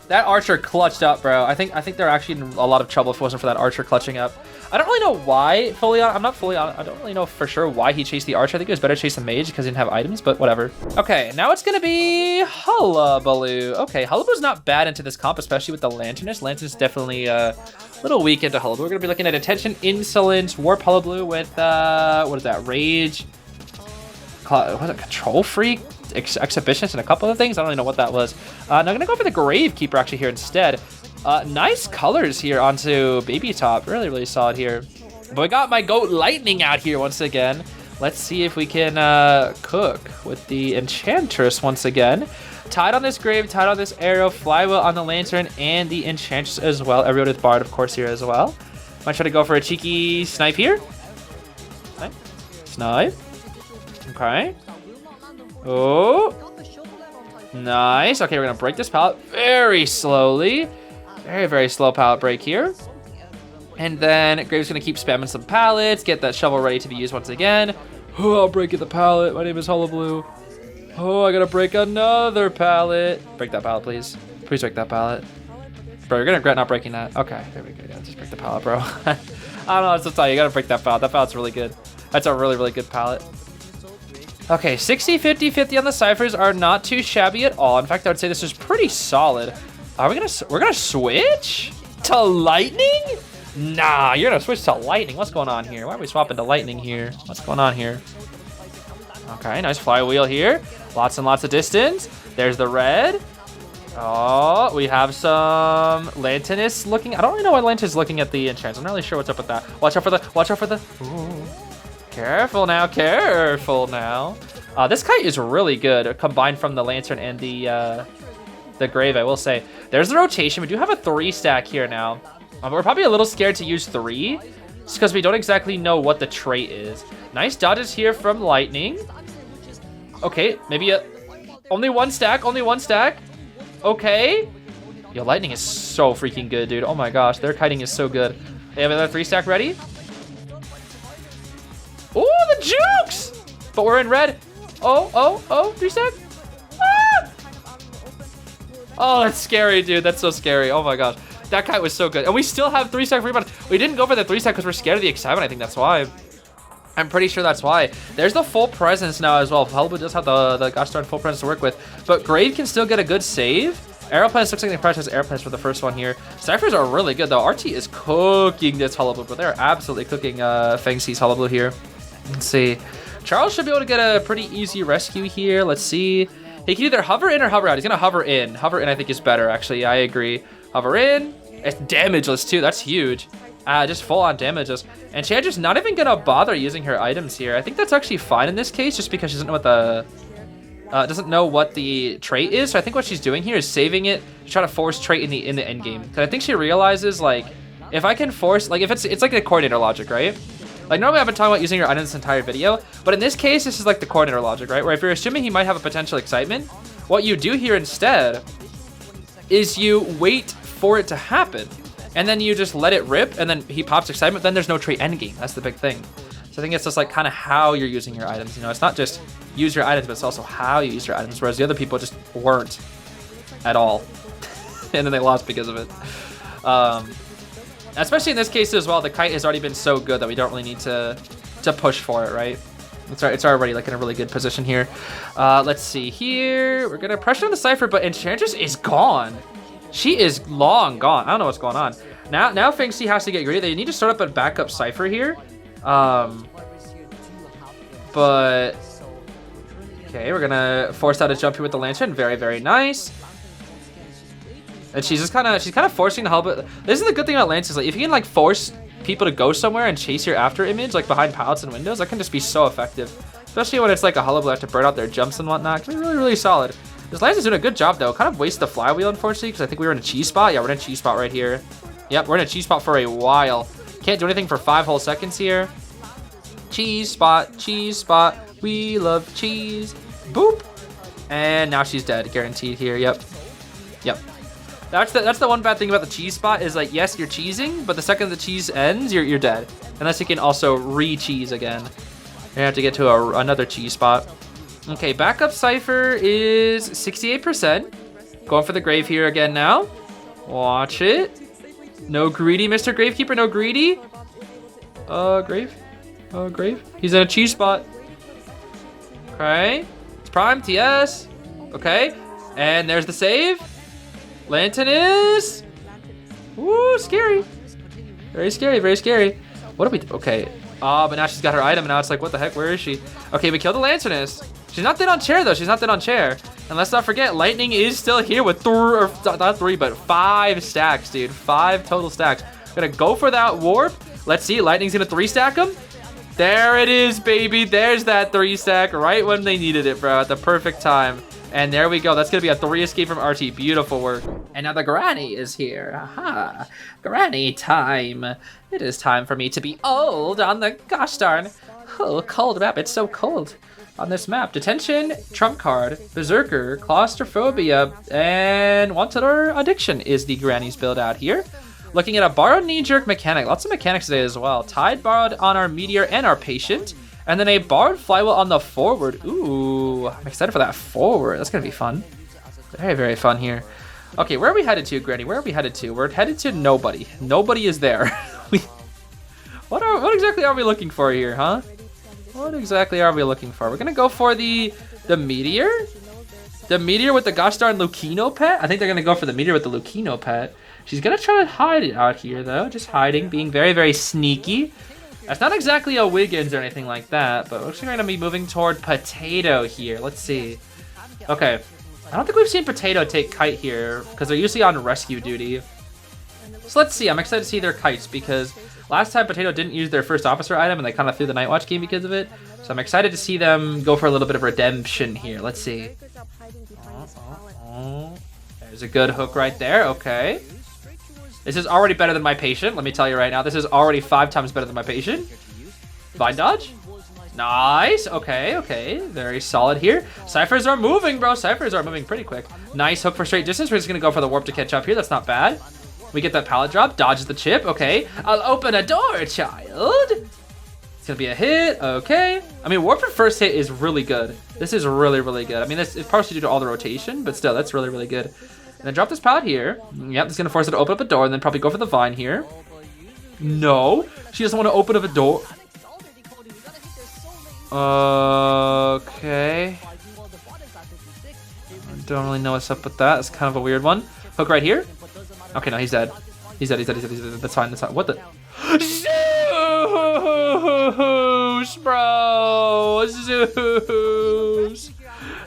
[SPEAKER 1] That archer clutched up, bro. I think they're actually in a lot of trouble if it wasn't for that archer clutching up. I don't really know why fully on. I'm not fully on. I don't really know for sure why he chased the archer. I think it was better to chase the mage because he didn't have items, but whatever. Okay, now it's gonna be Hullabaloo. Okay, Hullabaloo's not bad into this comp, especially with the Lanternist. Lanternist definitely a little weak into Hullabaloo. We're gonna be looking at Attention, Insolence, Warp Hullabaloo with what is that? Rage. What is it? Control Freak. Exhibitions and a couple of things. I don't really know what that was. Now I'm gonna go for the Gravekeeper actually here instead. Nice colors here onto Baby Top. Really, really solid here. But we got my Goat Lightning out here once again. Let's see if we can cook with the Enchantress once again. Tied on this Grave, tied on this Arrow, Flywheel on the Lantern, and the Enchantress as well. Everyone with Bard, of course, here as well. Might try to go for a cheeky snipe here. Snipe. Okay. Oh. Nice. Okay, we're going to break this pallet very slowly. Very, very slow pallet break here. And then Grave's going to keep spamming some pallets, get that shovel ready to be used once again. Oh, I'll break the pallet. My name is Hullabaloo. Oh, I got to break another pallet. Break that pallet, please. Please break that pallet. Bro, you're going to regret not breaking that. Okay, there we go. Yeah, just break the pallet, bro. I don't know what to tell you. You got to break that pallet. That pallet's really good. That's a really, really good pallet. Okay, 60, 50, 50 on the ciphers are not too shabby at all. In fact, I would say this is pretty solid. We're gonna switch to lightning? Nah, you're gonna switch to lightning. What's going on here? Why are we swapping to lightning here? What's going on here? Okay, nice flywheel here. Lots and lots of distance. There's the red. Oh, we have some Lantinus looking. I don't really know why Lantinus is looking at the enchants. I'm not really sure what's up with that. Watch out for the. Ooh. Careful now, careful now. This kite is really good, combined from the Lantern and the Grave, I will say. There's the rotation. We do have a 3 stack here now. We're probably a little scared to use 3, just because we don't exactly know what the trait is. Nice dodges here from Lightning. Okay, maybe only 1 stack, Okay. Yo, Lightning is so freaking good, dude. Oh my gosh, their kiting is so good. They have another 3 stack ready. Oh, the jukes! But we're in red. Oh, 3 stack. Ah! Oh, that's scary, dude. That's so scary. Oh my gosh. That kite was so good. And we still have 3 stack rebound. We didn't go for the 3 stack because we're scared of the excitement. I think that's why. I'm pretty sure that's why. There's the full presence now as well. Hullabaloo does have the gosh darn full presence to work with. But Grave can still get a good save. Aeroplanes looks like the precious airplanes for the first one here. Ciphers are really good though. RT is cooking this Hullabaloo, but they're absolutely cooking Feng Xi's Hullabaloo here. Let's see. Charles should be able to get a pretty easy rescue here. Let's see. He can either hover in or hover out. He's gonna hover in. Hover in I think is better actually. Yeah, I agree. Hover in. It's damageless too. That's huge. Just full on damages. And Chandra's not even gonna bother using her items here. I think that's actually fine in this case, just because she doesn't know what the trait is. So I think what she's doing here is saving it to try to force trait in the end game. Because I think she realizes like if I can force if it's like the coordinator logic, right? Like normally I've been talking about using your items this entire video, but in this case this is like the coordinator logic, right? Where if you're assuming he might have a potential excitement, what you do here instead is you wait for it to happen. And then you just let it rip, and then he pops excitement, then there's no trait endgame. That's the big thing. So I think it's just like kind of how you're using your items. You know, it's not just use your items, but it's also how you use your items, whereas the other people just weren't at all. And then they lost because of it. Especially in this case as well, the kite has already been so good that we don't really need to push for it, right? It's already like in a really good position here. Let's see here. We're gonna pressure on the Cypher, but Enchantress is gone. She is long gone. I don't know what's going on. Now Feng Xi has to get greedy. They need to start up a backup Cypher here. But okay, we're gonna force out a jump here with the Lantern. Very, very nice. And she's kind of forcing the Hullabaloo. This is the good thing about Lances. Like if you can like force people to go somewhere and chase your after image, like behind pallets and windows, that can just be so effective. Especially when it's like a Hullabaloo have to burn out their jumps and whatnot. It can be really, really solid. This Lance is doing a good job though. Kind of waste the flywheel unfortunately because I think we were in a cheese spot. Yeah, we're in a cheese spot right here. Yep, we're in a cheese spot for a while. Can't do anything for 5 whole seconds here. Cheese spot, we love cheese. Boop. And now she's dead, guaranteed here. Yep. That's the one bad thing about the cheese spot is like, yes, you're cheesing, but the second the cheese ends, you're dead. Unless you can also re-cheese again. You're gonna have to get to another cheese spot. Okay, backup Cypher is 68%. Going for the Grave here again now. Watch it. No greedy, Mr. Gravekeeper, no greedy. Grave. Grave. He's in a cheese spot. Okay. It's primed, yes. Okay. And there's the save. Lantern is... Woo, scary. Very scary, very scary. What do we do? Okay. But now she's got her item, and now it's like, what the heck? Where is she? Okay, we killed the Lanterness. She's not dead on chair, though. She's not dead on chair. And let's not forget, Lightning is still here with not 3, but 5 stacks, dude. 5 total stacks. Gonna go for that warp. Let's see, Lightning's gonna 3-stack him. There it is, baby. There's that 3-stack right when they needed it, bro, at the perfect time. And there we go. That's gonna be a 3 escape from RT. Beautiful work. And now the granny is here. Aha, granny time. It is time for me to be old on the gosh darn cold map. It's so cold on this map. Detention, trump card, berserker, claustrophobia, and wanted or addiction is the granny's build out here. Looking at a borrowed knee-jerk mechanic. Lots of mechanics today as well. Tide borrowed on our meteor and our patient. And then a borrowed flywheel on the forward. Ooh, I'm excited for that forward. That's gonna be fun. Very, very fun here. Okay, where are we headed to, Granny? Where are we headed to? We're headed to nobody. Nobody is there. What exactly are we looking for here, huh? What exactly are we looking for? We're gonna go for the meteor? The meteor with the gosh darn Lucino pet? I think they're gonna go for the meteor with the Lucino pet. She's gonna try to hide it out here though, just hiding, being very, very sneaky. That's not exactly a Wiggins or anything like that, but looks like we're gonna be moving toward Potato here. Let's see. Okay, I don't think we've seen Potato take kite here because they're usually on rescue duty. So let's see, I'm excited to see their kites because last time Potato didn't use their first officer item and they kind of threw the Night Watch game because of it. So I'm excited to see them go for a little bit of redemption here. Let's see. There's a good hook right there, okay. This is already better than my patient, let me tell you right now. This is already 5 times better than my patient. Vine dodge. Nice, okay, okay. Very solid here. Ciphers are moving, bro. Ciphers are moving pretty quick. Nice hook for straight distance. We're just gonna go for the warp to catch up here. That's not bad. We get that pallet drop, dodges the chip, okay. I'll open a door, child. It's gonna be a hit, okay. I mean, warp for first hit is really good. This is really, really good. I mean, this is partially due to all the rotation, but still, that's really, really good. And then drop this pallet here. Yep, this is gonna force it to open up a door and then probably go for the vine here. No, she doesn't want to open up a door. Okay. I don't really know what's up with that. It's kind of a weird one. Hook right here. Okay, no, he's dead. He's dead, he's dead, he's dead, he's dead. That's fine, that's fine. What the? Zeus, bro! Zeus!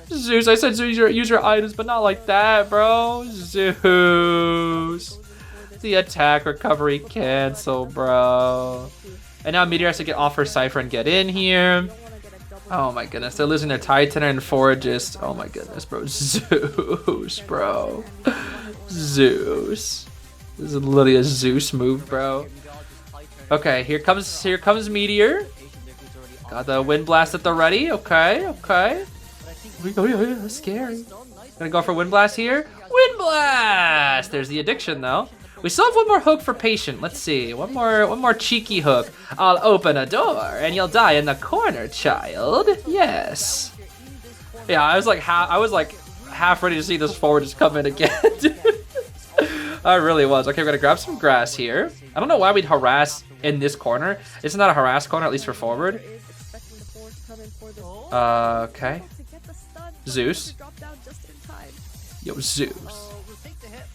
[SPEAKER 1] Zeus, I said use your items, but not like that, bro. Zeus. The attack recovery cancel, bro. And now Meteor has to get off her Cypher and get in here. Oh my goodness, they're losing their Titaner and Foragist. Oh my goodness, bro. Zeus, bro. Zeus. This is literally a Zeus move, bro. Okay, here comes Meteor. Got the Wind Blast at the ready. Okay, okay. Oh yeah, that's scary. Gonna go for Wind Blast here. Wind Blast! There's the addiction though. We still have one more hook for patient. Let's see. One more cheeky hook. I'll open a door and you'll die in the corner, child. Yes. Yeah, I was like half ready to see this forward just come in again. I really was. Okay, we're gonna grab some grass here. I don't know why we'd harass in this corner. This is not a harass corner, at least for forward. Okay. Zeus. Yo, Zeus.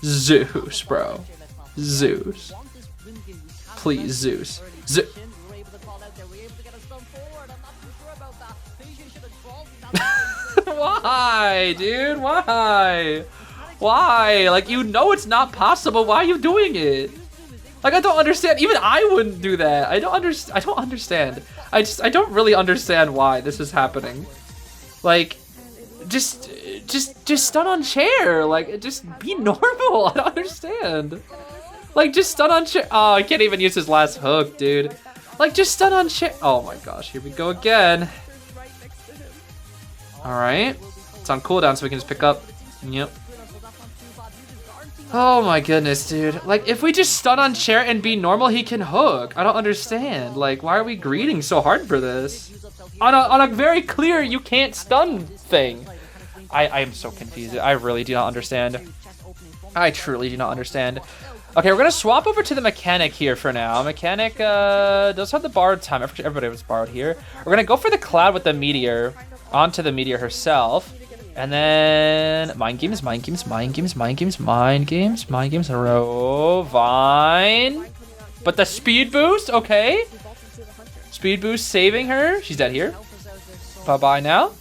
[SPEAKER 1] Zeus, bro. Zeus. Please, Zeus. Why, dude? Why? Why? Like, you know it's not possible. Why are you doing it? Like, I don't understand. Even I wouldn't do that. I don't understand. I don't really understand why this is happening. Like, just stun on chair. Like, just be normal. I don't understand. Like, just stun on chair. Oh, I can't even use his last hook, dude. Like, just stun on chair. Oh my gosh, here we go again. All right, it's on cooldown, so we can just pick up. Yep. Oh my goodness, dude. Like, if we just stun on chair and be normal, he can hook. I don't understand. Like, why are we greeting so hard for this? On a very clear you can't stun thing. I am so confused. I really do not understand. I truly do not understand. Okay, we're gonna swap over to the mechanic here for now. Mechanic does have the borrowed time. Everybody was borrowed here. We're gonna go for the cloud with the meteor onto the meteor herself. And then mind games, mind games, mind games, mind games, mind games, mind games in a row. Vine. But the speed boost, okay. Speed boost saving her. She's dead here. Bye-bye now.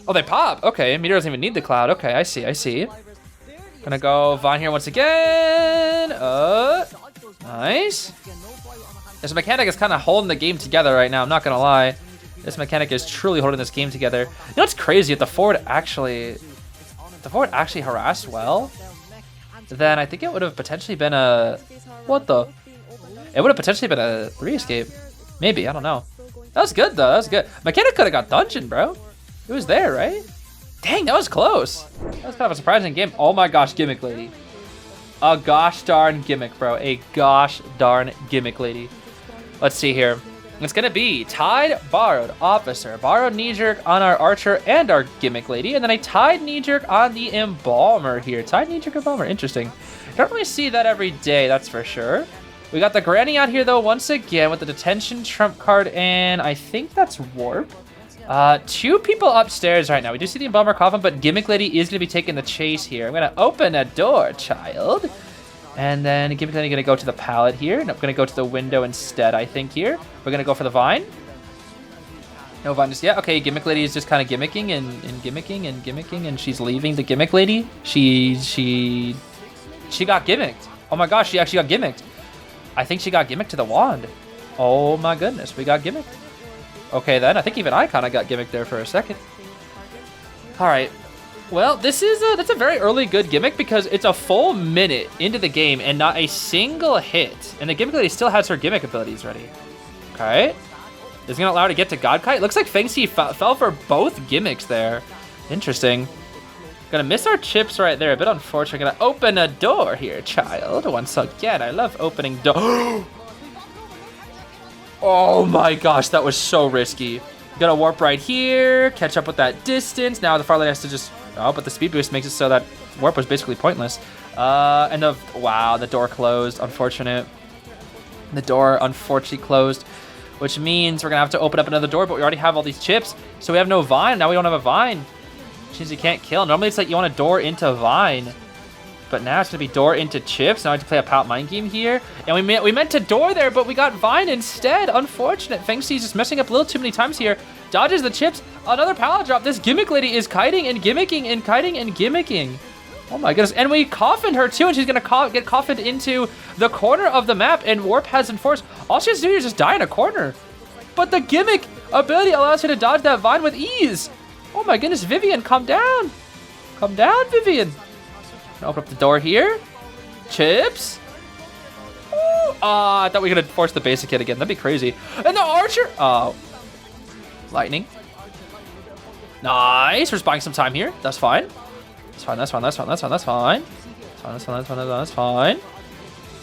[SPEAKER 1] Oh, they pop. Okay, meteor doesn't even need the cloud. Okay, I see, I see. Gonna go Vine here once again. Nice. This mechanic is kind of holding the game together right now. I'm not going to lie. This mechanic is truly holding this game together. You know what's crazy? If the forward actually harassed well, then I think it would have potentially been a... What the? It would have potentially been a 3 escape. Maybe, I don't know. That was good though, that was good. Mechanic could have got dungeon, bro. It was there, right? Dang, that was close. That was kind of a surprising game. Oh my gosh, gimmick lady. A gosh darn gimmick, bro. A gosh darn gimmick lady. Let's see here. It's gonna be tied, borrowed, officer, borrowed knee jerk on our archer and our gimmick lady, and then a tied knee jerk on the embalmer here. Tied knee jerk embalmer, interesting. Don't really see that every day, that's for sure. We got the granny out here though once again with the detention trump card, and I think that's warp. 2 people upstairs right now. We do see the embalmer coffin, but gimmick lady is gonna be taking the chase here. I'm gonna open a door, child. And then gimmick lady gonna go to the pallet here. And I'm gonna go to the window instead, I think here. We're gonna go for the vine. No vine just yet. Okay, gimmick lady is just kind of gimmicking and gimmicking and gimmicking, and she's leaving the gimmick lady. She got gimmicked. Oh my gosh, she actually got gimmicked. I think she got gimmicked to the wand. Oh my goodness, we got gimmicked. Okay then, I think even I kind of got gimmicked there for a second. All right, well, that's a very early good gimmick because it's a full minute into the game and not a single hit. And the gimmick lady still has her gimmick abilities ready. Okay, is gonna allow her to get to God Kite. Looks like Fengxi fell for both gimmicks there. Interesting. Gonna miss our chips right there, a bit unfortunate. Gonna open a door here, child. Once again, I love opening door. Oh my gosh, that was so risky. Gonna warp right here, catch up with that distance. Now the Farlight has to just, but the speed boost makes it so that warp was basically pointless. And wow, the door closed, unfortunate. The door unfortunately closed, which means we're gonna have to open up another door, but we already have all these chips. So we have no vine, now we don't have a vine. Which means you can't kill. Normally it's like you want a door into vine, but now it's gonna be door into chips. Now I have to play a pallet mind game here. And we meant to door there, but we got vine instead. Unfortunate. Fengxi's just messing up a little too many times here. Dodges the chips. Another pallet drop. This gimmick lady is kiting and gimmicking and kiting and gimmicking. Oh my goodness. And we coffined her too, and she's gonna get coffined into the corner of the map, and warp has enforced. All she has to do is just die in a corner. But the gimmick ability allows her to dodge that vine with ease. Oh my goodness, Vivian, calm down. Calm down, Vivian. Open up the door here. Chips. Ooh, I thought we were gonna force the basic hit again. That'd be crazy. And the archer. Oh. Lightning. Nice. We're just buying some time here. That's fine. That's fine. That's fine. That's fine. That's fine. That's fine. That's fine. That's fine. That's fine.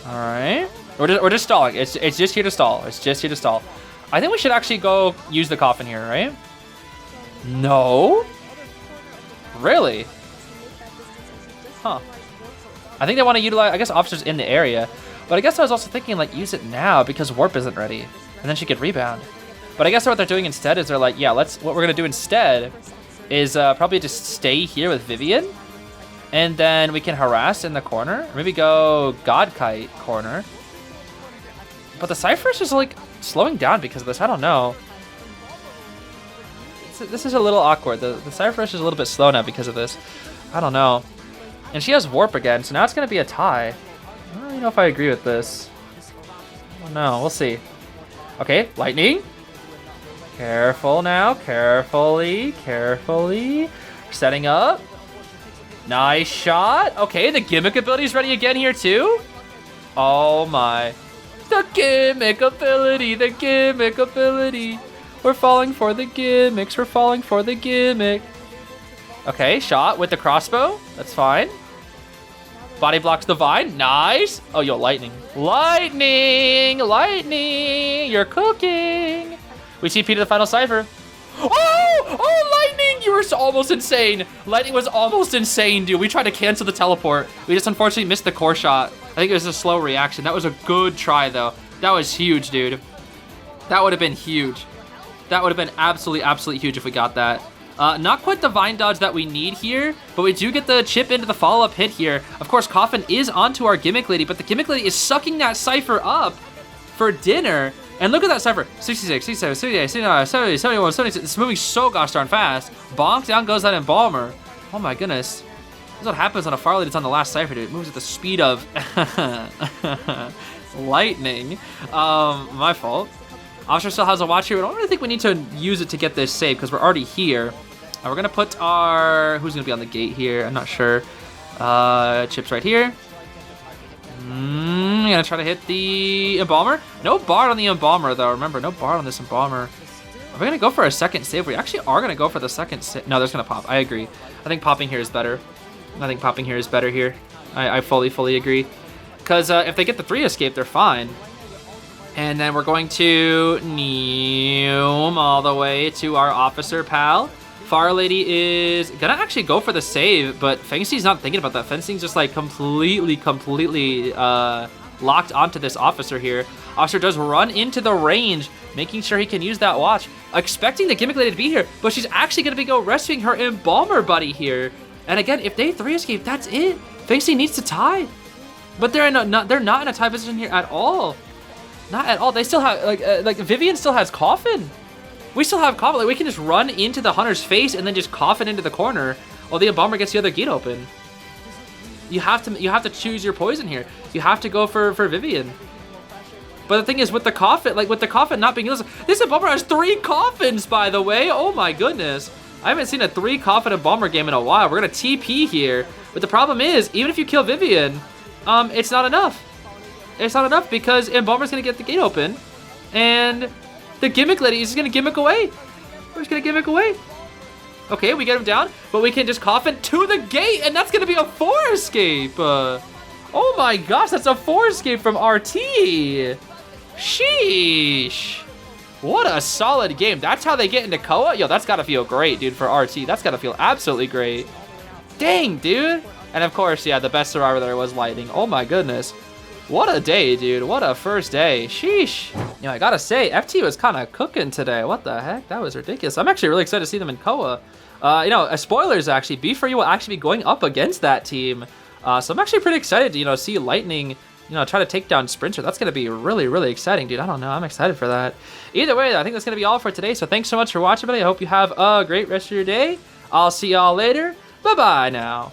[SPEAKER 1] All right. We're just stalling. It's just here to stall. It's just here to stall. I think we should actually go use the coffin here, right? No? Really? Huh. I think they want to utilize, I guess, officers in the area. But I guess I was also thinking, like, use it now because warp isn't ready. And then she could rebound. But I guess what they're doing instead is they're like, yeah, what we're going to do instead is probably just stay here with Vivian. And then we can harass in the corner. Or maybe go God Kite corner. But the Cypher's just, like, slowing down because of this. I don't know. This is a little awkward. The Cypher's is a little bit slow now because of this. I don't know. And she has warp again, so now it's going to be a tie. I don't really know if I agree with this. I don't know. We'll see. Okay, lightning. Careful now. Carefully. Carefully. Setting up. Nice shot. Okay, the gimmick ability's ready again here too. Oh my. The gimmick ability. The gimmick ability. We're falling for the gimmicks. We're falling for the gimmick. Okay, shot with the crossbow. That's fine. Body blocks the vine. Nice. Oh, yo, lightning. Lightning. Lightning. You're cooking. We TP to the final cipher. Oh, lightning. You were almost insane. Lightning was almost insane, dude. We tried to cancel the teleport. We just unfortunately missed the core shot. I think it was a slow reaction. That was a good try, though. That was huge, dude. That would have been huge. That would have been absolutely huge if we got that. Not quite the vine dodge that we need here, but we do get the chip into the follow-up hit here. Of course, Coffin is onto our gimmick lady, but the gimmick lady is sucking that cipher up for dinner. And look at that cipher. 66, 67, 68, 69, 70, 71, 76. It's moving so gosh darn fast. Bonk, down goes that embalmer. Oh my goodness. That's what happens when a Fire Lady's on the last cipher, dude. It moves at the speed of lightning. My fault. Officer still has a watch here. I don't really think we need to use it to get this save because we're already here. We're gonna put our, who's gonna be on the gate here? I'm not sure. Chip's right here. Gonna try to hit the Embalmer. No Bard on the Embalmer though. Remember, no Bard on this Embalmer. Are we gonna go for a second save? We actually are gonna go for the second save. No, there's gonna pop. I agree. I think popping here is better. I think popping here is better here. I fully agree. Because if they get the 3 escape, they're fine. And then we're going to Neum all the way to our officer pal. Fire Lady is gonna actually go for the save, but Fengxi's not thinking about that. Fengxi's just like completely locked onto this officer here. Officer does run into the range, making sure he can use that watch, expecting the Gimmick Lady to be here, but she's actually gonna go rescuing her Embalmer buddy here. And again, if they 3 escape, that's it. Fengxi needs to tie, but they're not in a tie position here at all. Not at all. They still have like Vivian still has Coffin. We still have Coffin. Like we can just run into the Hunter's face and then just Coffin into the corner while the Embalmer gets the other gate open. You have to choose your poison here. You have to go for Vivian. But the thing is, with the Coffin, not being used, this Embalmer has 3 Coffins, by the way. Oh my goodness. I haven't seen a 3 Coffin Embalmer game in a while. We're gonna TP here. But the problem is, even if you kill Vivian, it's not enough. It's not enough because Embalmer's gonna get the gate open, and the Gimmick Lady is just gonna gimmick away. We're just gonna gimmick away. Okay, we get him down, but we can just Coffin to the gate, and that's gonna be a 4 escape. Oh my gosh, that's a 4 escape from RT. Sheesh. What a solid game. That's how they get into COA? Yo, that's gotta feel great, dude, for RT. That's gotta feel absolutely great. Dang, dude. And of course, yeah, the best survivor there was Lightning. Oh my goodness. What a day, dude. What a first day. Sheesh. You know, I gotta say, FT was kind of cooking today. What the heck? That was ridiculous. I'm actually really excited to see them in COA. You know, spoilers actually, B4U will actually be going up against that team. So I'm actually pretty excited to, you know, see Lightning, you know, try to take down Sprinter. That's gonna be really exciting, dude. I don't know. I'm excited for that. Either way, I think that's gonna be all for today. So thanks so much for watching, buddy. I hope you have a great rest of your day. I'll see y'all later. Bye-bye now.